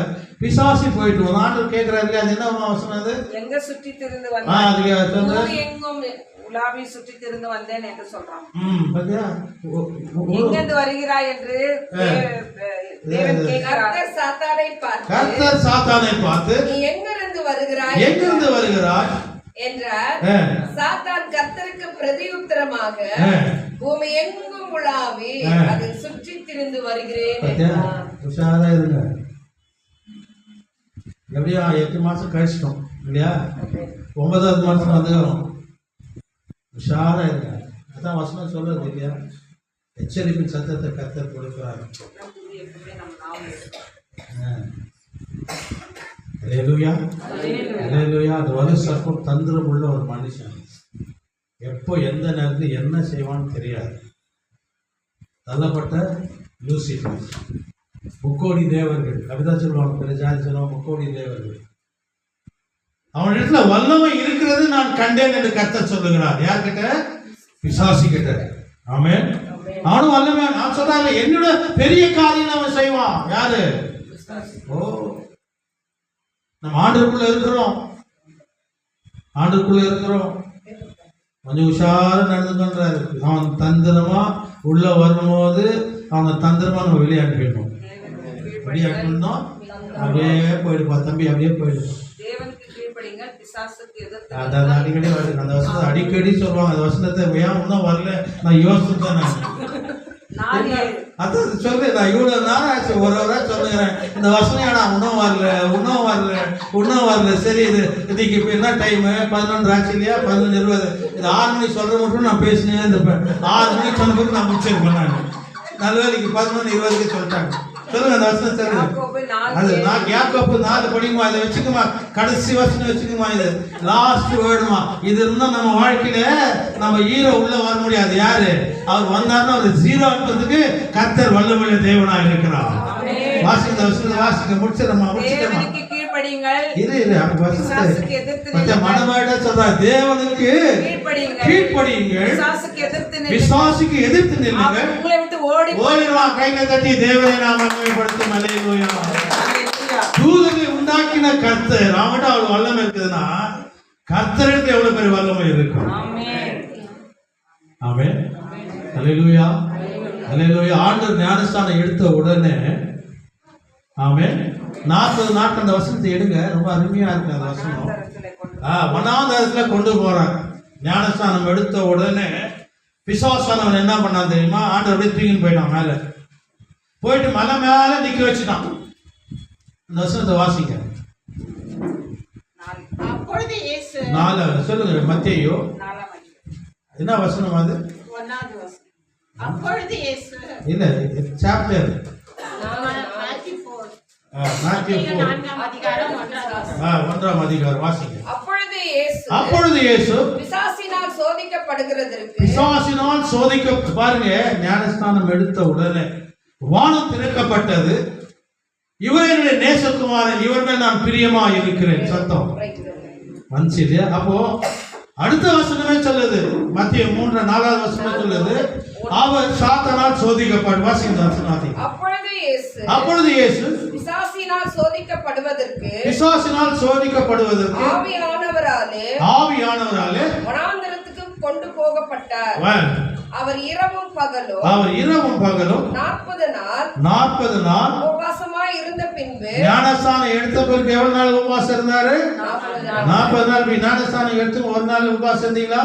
பிசாசி போயிட்டு வந்தான். ஆண்டவர் கேட்கிறாரு இல்லையா, அது என்ன அவசரம்? அது எங்க சுற்றி திரிந்து வந்தேன், எங்கும் உலாவி சுற்றி திரிந்து வந்தேன் என்று சொல்றான். எங்கிருந்து வருகிறாய் என்று தேவன் கேட்கிறார். கர்த்தர் சாத்தானை பார்த்து நீ எங்கிருந்து வருகிறாய் என்றார். சாத்தான் கர்த்தருக்கு பிரதியுத்தரமாக பூமி எங்கும் உலாவி அதை சுற்றி திரிந்து வருகிறேன் என்றார். உஷாரா இருங்க. எப்படியா 8 மாசம் கழிச்சிட்டோம் இல்லையா, 9வது மாசம் வந்துக்கிறோம். உஷாரா இருங்க. அதான் வசனம் சொல்றது இல்லையா, எச்சரிப்பின் சத்தத்தை கர்த்தர் கொடுக்கிறார். ஹல்லேலூயா, ஹல்லேலூயா. அது ஒரு சர்ப்பம் தந்திரம் உள்ள ஒரு மனுஷன். எப்போ எந்த நேரத்தில் என்ன செய்வான்னு தெரியாது. தள்ளப்பட்ட லூசிஃபர், முக்கோடி தேவர்கள். அப்படிதான் சொல்லுவாங்க, பிற ஜாதி சொல்லுவாங்க முக்கோடி தேவர்கள். அவனிடத்துல வல்லமை இருக்கிறது நான் கண்டேன் என்று கர்த்தர் சொல்லுகிறார். யார்கிட்ட? பிசாசு கிட்ட. ஆமென். அவனும் வல்லமை. நான் சொல்றாங்க என்னோட பெரிய காரியம் அவன் செய்வான். யாரு? ஓ, நம்ம ஆண்டுக்குள்ள இருக்கிறோம், ஆண்டுக்குள்ள இருக்கிறோம். கொஞ்சம் உஷாரா நடந்துக்கிறாரு. அவன் தந்திரமா உள்ள வரும்போது அவனை தந்திரமா நம்ம வெளியே அனுப்பிடணும். வெளியே அனுப்பிடணும், அப்படியே போயிடுப்பா தம்பி, அப்படியே போயிடுப்பா. அதான் அடிக்கடி வருது அந்த வசனத்தை, அடிக்கடி சொல்லுவாங்க அந்த வசனத்தை. ஏன் இன்னும் வரல நான் யோசிச்சுதான் அதான் சொல்றேன். நான் இவ்வளவு நாள் ஆச்சு ஒரு சொல்லுகிறேன் இந்த வசனம். ஏன்னா இன்னும் வரல. சரி, இது இன்னைக்கு இப்போ என்ன டைமு? 11 ஆச்சு இல்லையா, 11:20. இது 6 மணிக்கு சொல்ற மட்டும் நான் பேசினே இருப்பேன். 6 மணிக்கு சொன்ன பிறகு நான் முடிச்சிருப்பேன். நான் நல்ல வேலைக்கு 11:20 சொல்லிட்டாங்க. சொல்லுங்க அந்த வசனம் சொல்லுங்க. அது நான் யாக்கோபு 4 படிக்குமா, இதை வச்சுக்குமா, கடைசி வசனம் வச்சுக்குமா, இது லாஸ்ட் வேர்டுமா. இது இருந்தா நம்ம வாழ்க்கையில நம்ம ஹீரோ உள்ள வர முடியாது. யாரு? அவர் வந்தாருன்னா ஒரு 0 ஆக்குறதுக்கு கர்த்தர் வல்லமையுள்ள தேவனா இருக்கிறார். வாசிக்க வசனத்தை வாசிக்க முடிச்சிடமா. மனமாயிட்ட சொல்ற தேவனுக்கு கீழ்ப்படியுங்கள், பிசாசுக்கு எதிர்த்து நில்லுங்கள், ஓடிடுவான். கைகளை தட்டி தேவனை நாம் மகிமைப்படுத்தும். அல்லேலூயா. தூதனை உண்டாக்கின கர்த்தர் அவன்கிட்ட அவ்வளவு வல்லமை இருக்குதுன்னா கர்த்தருக்கு எவ்வளவு பெரிய வல்லமை இருக்கும். ஆமென். அல்லேலூயா, அல்லேலூயா. ஆண்டவர் ஞானஸ்தானம் எடுத்த உடனே ஆமென் 40 நாட்கள் அந்த வசனத்தை எடுங்க. ரொம்ப அருமையா இருக்கு அந்த வசனம். 1வது இடத்துல கொண்டு போறாங்க. ஞானஸ்தானம் எடுத்த உடனே பிசாசானவன் என்ன பண்ணான் தெரியுமா? ஆண்டவர் அப்படியே தூக்கின்னு போயிட்டான். மேல போயிட்டு மலை மேல நிக்க வச்சுட்டான். அந்த வசனத்தை வாசிங்க. அப்பொழுது இயேசு 4 சொல்லுங்க. மத்தேயு என்ன வசனம் அது? 1வது வசனம். அப்பொழுது இயேசு இல்ல சாப்டர் மாத்தியு 4ஆம் அதிகாரம் 1ஆம் அதிகாரம் வாசிங்க. அப்பொழுது இயேசு பிசாசினால் சோதிக்கப்படுகிறதற்கு சோதிக்க பாருங்க. ஞானஸ்தானம் எடுத்த உடனே வானம் திறக்கப்பட்டது. இவர் என்னுடைய நேசகுமாரன், இவர் மேல் நான் பிரியமா இருக்கிறேன். சத்தம் வந்துச்சு இல்லையா? அப்போ அடுத்த வசனமே சொல்லுது. மத்திய மத்தேயு 3:4 சொல்லுது, அவர் சாத்தானால் சோதிக்கப்பட்டு வாசிங்க. அப்பொழுது இயேசு பிசாசினால் சோதிக்கப்படுவதற்கு ஆவியானவராலே வனாந்தரத்துக்கு கொண்டு போகப்பட்டார். அவர் இரவும் பகலும் 40 நாள் உபவாசமாய் இருந்த பின்பு, ஞானஸ்தானம் எடுத்த பிறகு எவ்வளவு நாள் உபவாசம் இருந்தாரு? 40 நாள். ஞானஸ்தானம் எடுத்து ஒரு நாள் உபவாசம் இருந்தீங்களா?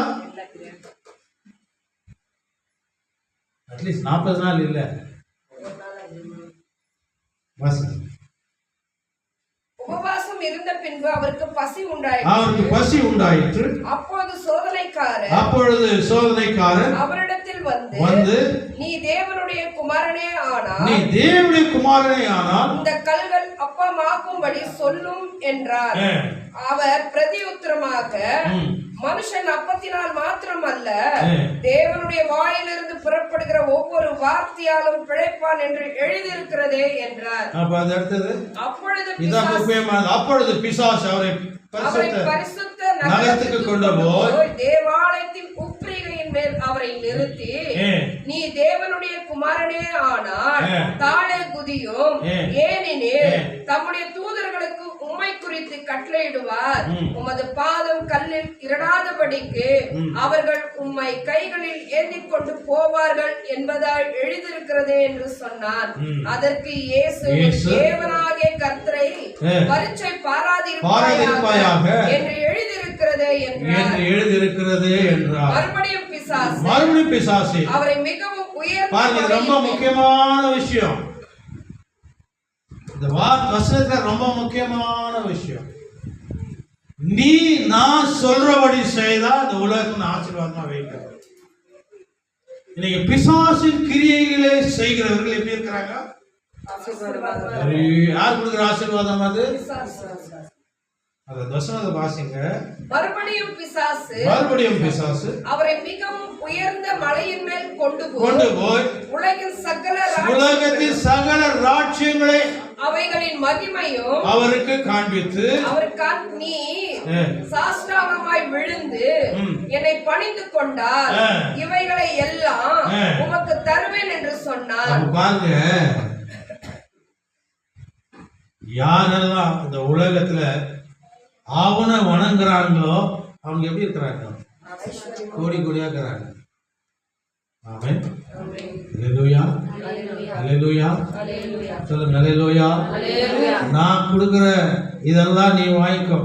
அட்லீஸ்ட் 40 நாள் இல்ல. உபவாசம் இருந்த பின்பு அவருக்கு பசி உண்டாயிற்று. அப்பொழுது சோதனைக்காரன் அவரிடத்தில் வந்து, நீ தேவனுடைய குமாரனே ஆனால் இந்த கல்கள் அப்பமாக்கும்படி சொல்லும் என்றார். அவர் பிரதியுத்தரமாக, மனுஷன் அப்பத்தினால் மாத்திரமல்ல, தேவனுடைய வாயிலிருந்து புறப்படுகிற ஒவ்வொரு வார்த்தையாலும் பிழைப்பான் என்று எழுதியிருக்கிறதே என்றார். அப்பொழுது பிசாசு அவரை பரிசுத்த நகரத்துக்கு கொண்டு போய் தேவாலயத்தின் உட்பிரிகையின் மேல் அவரை நிறுத்தி, நீ தேவனுடைய குமாரனே ஆனால் தாழே குதியும், ஏனெனில் தம்முடைய தூதர்களுக்கு உம்மை குறித்து கட்டளையிடுவார். உமது பாதம் கல்லில் இராதபடிக்கு அவர்கள் உம்மை கைகளில் ஏந்திக் கொண்டு போவார்கள் என்பதால் எழுதியிருக்கிறதே என்று சொன்னான். அதற்கு இயேசு, தேவனாகிய கர்த்தரை பரீட்சை பாராதிருப்பாயாக என்று எழுதியிருக்கிறதே என்றார். மறுபடியும் பிசாசு அவரை மிகவும் உயர்ந்த, ரொம்ப முக்கியமான விஷயம், இந்த வசனத்துல ரொம்ப முக்கியமான விஷயம், நீ நான் சொல்றபடி செய்தா இந்த உலகத்தின் ஆசீர்வாதமா வைக்க. இன்னைக்கு பிசாசின் கிரியைகளை செய்கிறவர்கள் எப்படி இருக்கிறாங்க? யார் கொடுக்குற ஆசீர்வாதம் அது? மறுபடியும் பிசாசு அவரை மிகவும் உயர்ந்த மலையின் மேல் கொண்டு போய் உலகத்தின் சகல ராஜ்யங்களை அவைகளின் மகிமையும் அவருக்கு காண்பித்து, நீ சாஸ்தாங்கமாய் விழுந்து என்னை பணிந்து கொண்டால் இவைகளை எல்லாம் உமக்கு தருவேன் என்று சொன்னார். பாருங்க, யாரெல்லாம் இந்த உலகத்துல அவனை வணங்குறாங்களோ அவங்க எப்படி இருக்கிறாங்க? கோடி கோடியா இருக்கிறாங்க. ஆமென். அல்லேலூயா, அல்லேலூயா. சொல்லுங்க அல்லேலூயா. நான் கொடுக்கிற இதெல்லாம் நீ வாங்கிக்கோ,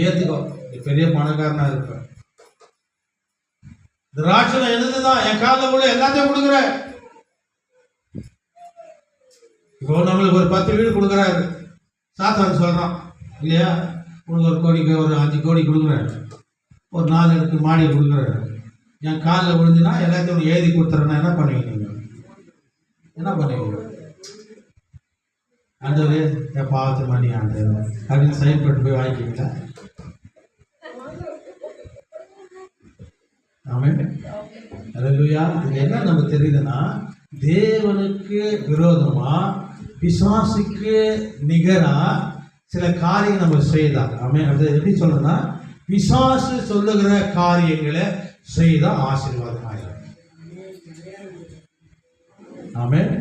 ஏத்துக்கோ, நீ பெரிய பணக்காரனா இருப்ப. இந்த ராட்சணம் என்னதுதான் என் காலில் உள்ள எல்லாத்தையும் கொடுக்குற. இப்போ நம்மளுக்கு ஒரு 10 வீடு கொடுக்குறாரு, சாத்தான் சொல்றான் இல்லையா, உனக்கு ஒரு கோடிக்கு ஒரு 5 கோடி கொடுக்குறாரு, ஒரு 4 இடத்துக்கு மாடி கொடுக்குறாரு, என் காலில் விழுந்துன்னா எல்லாத்தையும் எழுதி கொடுத்துறேன்னா என்ன பண்ணுவீங்க? என்ன பண்ணுவீங்க? ஆண்டவரே என் பாவத்தை மணி ஆண்டவர் அப்படின்னு சைன் பண்ணிட்டு போய் வாங்கிக்கிங்களா? ஆமென். அல்லேலூயா. இது என்ன நமக்கு தெரியுதுன்னா, தேவனுக்கு விரோதமா பிசாசுக்கு நிகரா சில காரியம் நம்ம செய்யலாம். ஆமென். அது எப்படி சொல்றதுன்னா, பிசாசு சொல்லுகிற காரியங்களை செய்தா ஆசீர்வாதம் ஆயிடும். ஆமென்.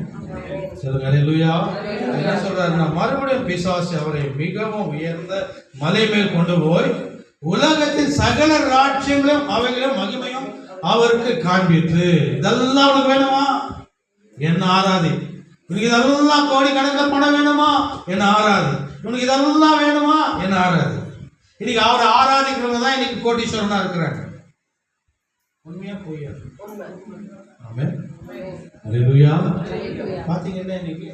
சொல்லுங்க அல்லேலூயா. என்ன சொல்றாருன்னா, மறுபடியும் பிசாசு அவரை மிகவும் உயர்ந்த மலை மேல் கொண்டு போய் உலகத்தின் சகல ராஜ்யங்களும் அவைகளும் மகிமையும் அவருக்கு காண்பித்து, இதெல்லாம் அவனுக்கு வேணுமா? என்ன ஆராதி. உனக்கு இதெல்லாம் கோடிக்கணக்கில் பணம் வேணுமா? என்ன ஆராதி. உனக்கு இதெல்லாம் வேணுமா? என்ன ஆராதி. இன்னைக்கு அவரை ஆராதிக்கிறவங்க தான் இன்னைக்கு கோட்டீஸ்வரனா இருக்கிறாங்க. உண்மையா போய் ஆமென். அல்லேலூயா. பாத்தீங்கன்னா இன்னைக்கு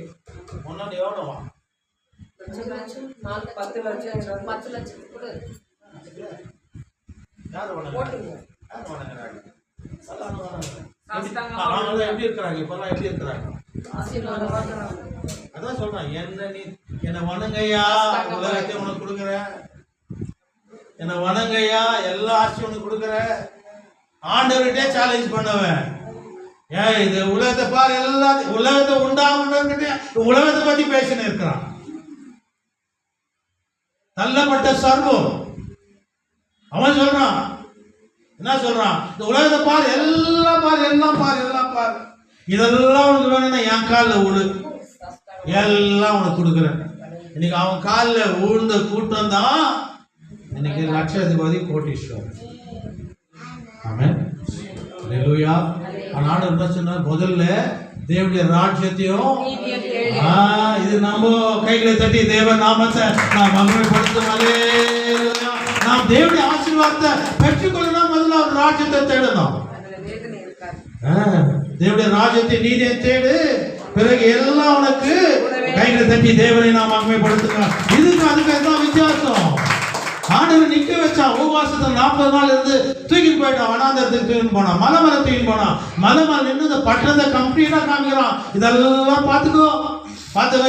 முன்னாடி எவ்வளவா 10 லட்சம் கூட யார் வணங்குறாங்க? எப்படி இருக்கிறாங்க? இப்பெல்லாம் எப்படி இருக்கிறாங்க? அதான் சொல்றேன், என்ன வணங்கையா, உலகத்தை உனக்கு கொடுக்குற, என்ன வணங்கையா, எல்லா ஆட்சியும் உனக்கு கொடுக்குற. ஆண்டவர்கிட்டே சேலஞ்ச் பண்ணுவேன், ஏன் இது உலகத்தை பாரு, எல்லாத்தையும் உலகத்தை உண்டாகிட்டே உலகத்தை பத்தி பேசின்னு இருக்கிறான். தள்ளப்பட்ட சர்வம் அவன் சொல்றான், என்ன சொல்றான்? இந்த உலகத்தை பாரு, எல்லாம் பாரு, எல்லாம் பாரு, எல்லாம் பாரு, இதெல்லாம் உனக்கு வேணும்னா என் காலில் விழு, எல்லாம் உனக்கு கொடுக்குறேன். இன்னைக்கு அவன் காலில் விழுந்த கூட்டம் தான் இன்னைக்கு லட்சாதிபதி கோட்டீஸ்வரர். ஆமென். அல்லேலூயா. ஆனாலும் என்ன சொன்னா, முதல்ல தேவனுடைய ராஜ்யத்தையும் இது நம்ம கைகளை தட்டி தேவ நாமத்தை நாம் மகிமைப்படுத்தும். அல்லேலூயா. நாம் தேவனுடைய ஆசீர்வாதத்தை பெற்றுக்கொள்ளணும். முதல்ல அவர் ராஜ்யத்தை தேடணும். தேவனுடைய ராஜ்யத்தை நீதியை தேடு, பிறகு எல்லாம் உனக்கு கைகளை தட்டி தேவனை நாம் மகிமைப்படுத்துங்க. இதுக்கு அதுக்கு என்ன வித்தியாசம்? ஆண்டவர் நிக்க வச்சான். உபவாசத்தை 40 நாள் இருந்து தூக்கி போயிட்டான். வனாந்தரத்துக்கு தூக்கி போனான், மலை மேல தூக்கி போனான். மலை மேல நின்று இந்த பட்டணத்தை கம்ப்ளீட்டா காமிக்கிறான். இதெல்லாம் பார்த்துக்கோ,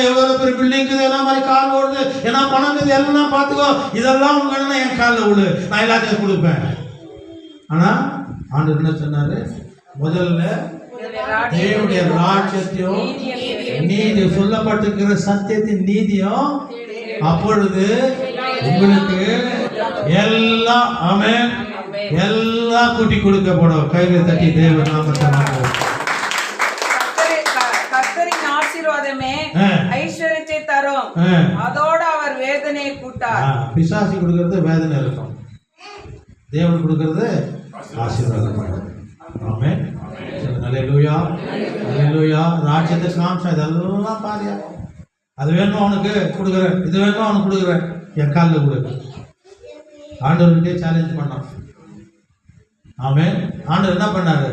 எவ்வளவு பெரிய பில்டிங் இருக்குது, என்ன மாதிரி கால் ஓடுது, என்ன பணம் இருக்குது, எல்லாம் பார்த்துக்கோ, இதெல்லாம் உங்க என் காலில் விடு, நான் எல்லாத்தையும் கொடுப்பேன். ஆனா ஆண்டவர் என்ன சொன்னாரு? முதல்ல தேவனுடைய ராஜ்யத்தையும் நீதி சொல்லப்பட்டிருக்கிற சத்தியத்தின் நீதியும், அப்பொழுது உங்களுக்கு எல்லாம் ஆமென் எல்லாம் கூட்டி கொடுக்கப்படும். கைகளை தட்டி தேவ நாமத்தை கர்த்தரின் ஆசீர்வாதமே ஐஸ்வர்யத்தை தரும், அதோட அவர் வேதனையை கூட்டார். பிசாசி கொடுக்கறது வேதனை இருக்கும், தேவன் கொடுக்கறது ஆசீர்வாதம். ஆமென். அல்லேலூயா. அல்லேலூயா. ராஜ்யத்தை காமிச்சா இதெல்லாம் பாரியா, அது வேணும் அவனுக்கு கொடுக்குறேன், இது வேணும் அவனுக்கு கொடுக்குறேன், என் காலில் கொடு. ஆண்டவர்கிட்டே சேலஞ்ச் பண்ணான். ஆமென். ஆண்டவர் என்ன பண்ணாரு?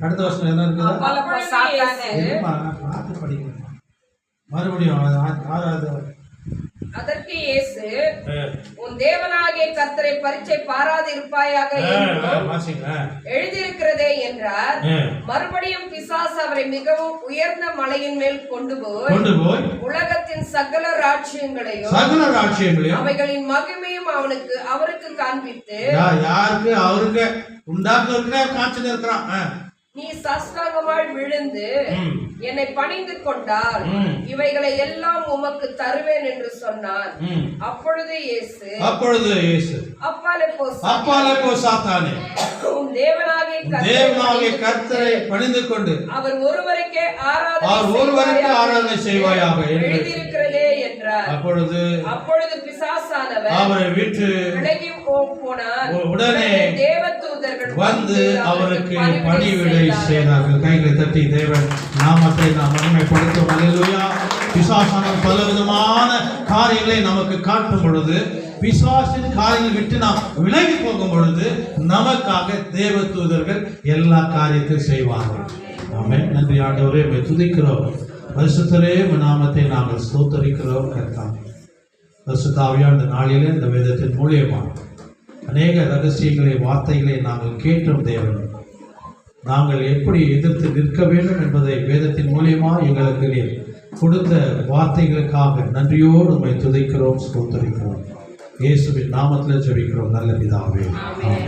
அடுத்த வருஷம் என்ன இருக்குது? பார்த்து படிக்கணும். மறுபடியும் அதற்கு இயேசு, உன் தேவனாகிய கர்த்தரை பரீட்சை பாராது இருப்பாயாக எழுதியிருக்கிறதே என்றார். மறுபடியும் பிசாசு அவரை மிகவும் உயர்ந்த மலையின் மேல் கொண்டு போய் உலகத்தின் சகல ராஜ்யங்களையும் அவைகளின் மகிமையும் அவருக்கு காண்பித்து, யாருக்கு? அவருக்கு உண்டாக்குறதுக்கு காட்சி இருக்கிறான். நீ சாஷ்டாங்கமாய் விழுந்து என்னை பணிந்து கொண்டால் இவைகளை எல்லாம் உமக்கு தருவேன் என்று சொன்னான். அப்பொழுது இயேசு அப்பாலே போ சாத்தானே, உன் தேவனாகிய கர்த்தரை பணிந்து கொண்டு அவர் ஒருவருக்கே ஆராதனை செய்வாயாக எழுதியிருக்கிறதே என்றார். அப்பொழுது பிசாசானவர் அவரை விட்டு விலகி போனார். உடனே தேவதூதர்கள் வந்து அவருக்கு பணிவிடை செய்தார்கள். கைகளை தட்டி தேவன் நாமத்தை நாம் மகிமைப்படுத்தும். அல்லேலூயா. பிசாசானவன் பலவிதமான காரியங்களை நமக்கு காட்டும் பொழுது, பிசாசின் காரியங்களை விட்டு நாம் விலகி போகும் பொழுது, நமக்காக தேவ தூதர்கள் எல்லா காரியத்தையும் செய்வார்கள். ஆமென். நன்றி ஆண்டவரே, துதிக்கிறோம். பரிசுத்தரே நாமத்தை நாங்கள் ஸ்தோத்தரிக்கிறோம். கர்த்தாவே, பரிசுத்த ஆவியான இந்த நாளிலே இந்த வேதத்தின் மூலியமாக அநேக ரகசியங்களை, வார்த்தைகளை நாங்கள் கேட்டோம். தேவன், நாங்கள் எப்படி எதிர்த்து நிற்க வேண்டும் என்பதை வேதத்தின் மூலியமாக எங்களுக்கு நீர் கொடுத்த வார்த்தைகளுக்காக நன்றியோடு உம்மை துதிக்கிறோம், ஸ்தோத்தரிக்கிறோம். இயேசுவின் நாமத்தில் ஜெபிக்கிறோம் நல்ல பிதாவே. ஆமென்.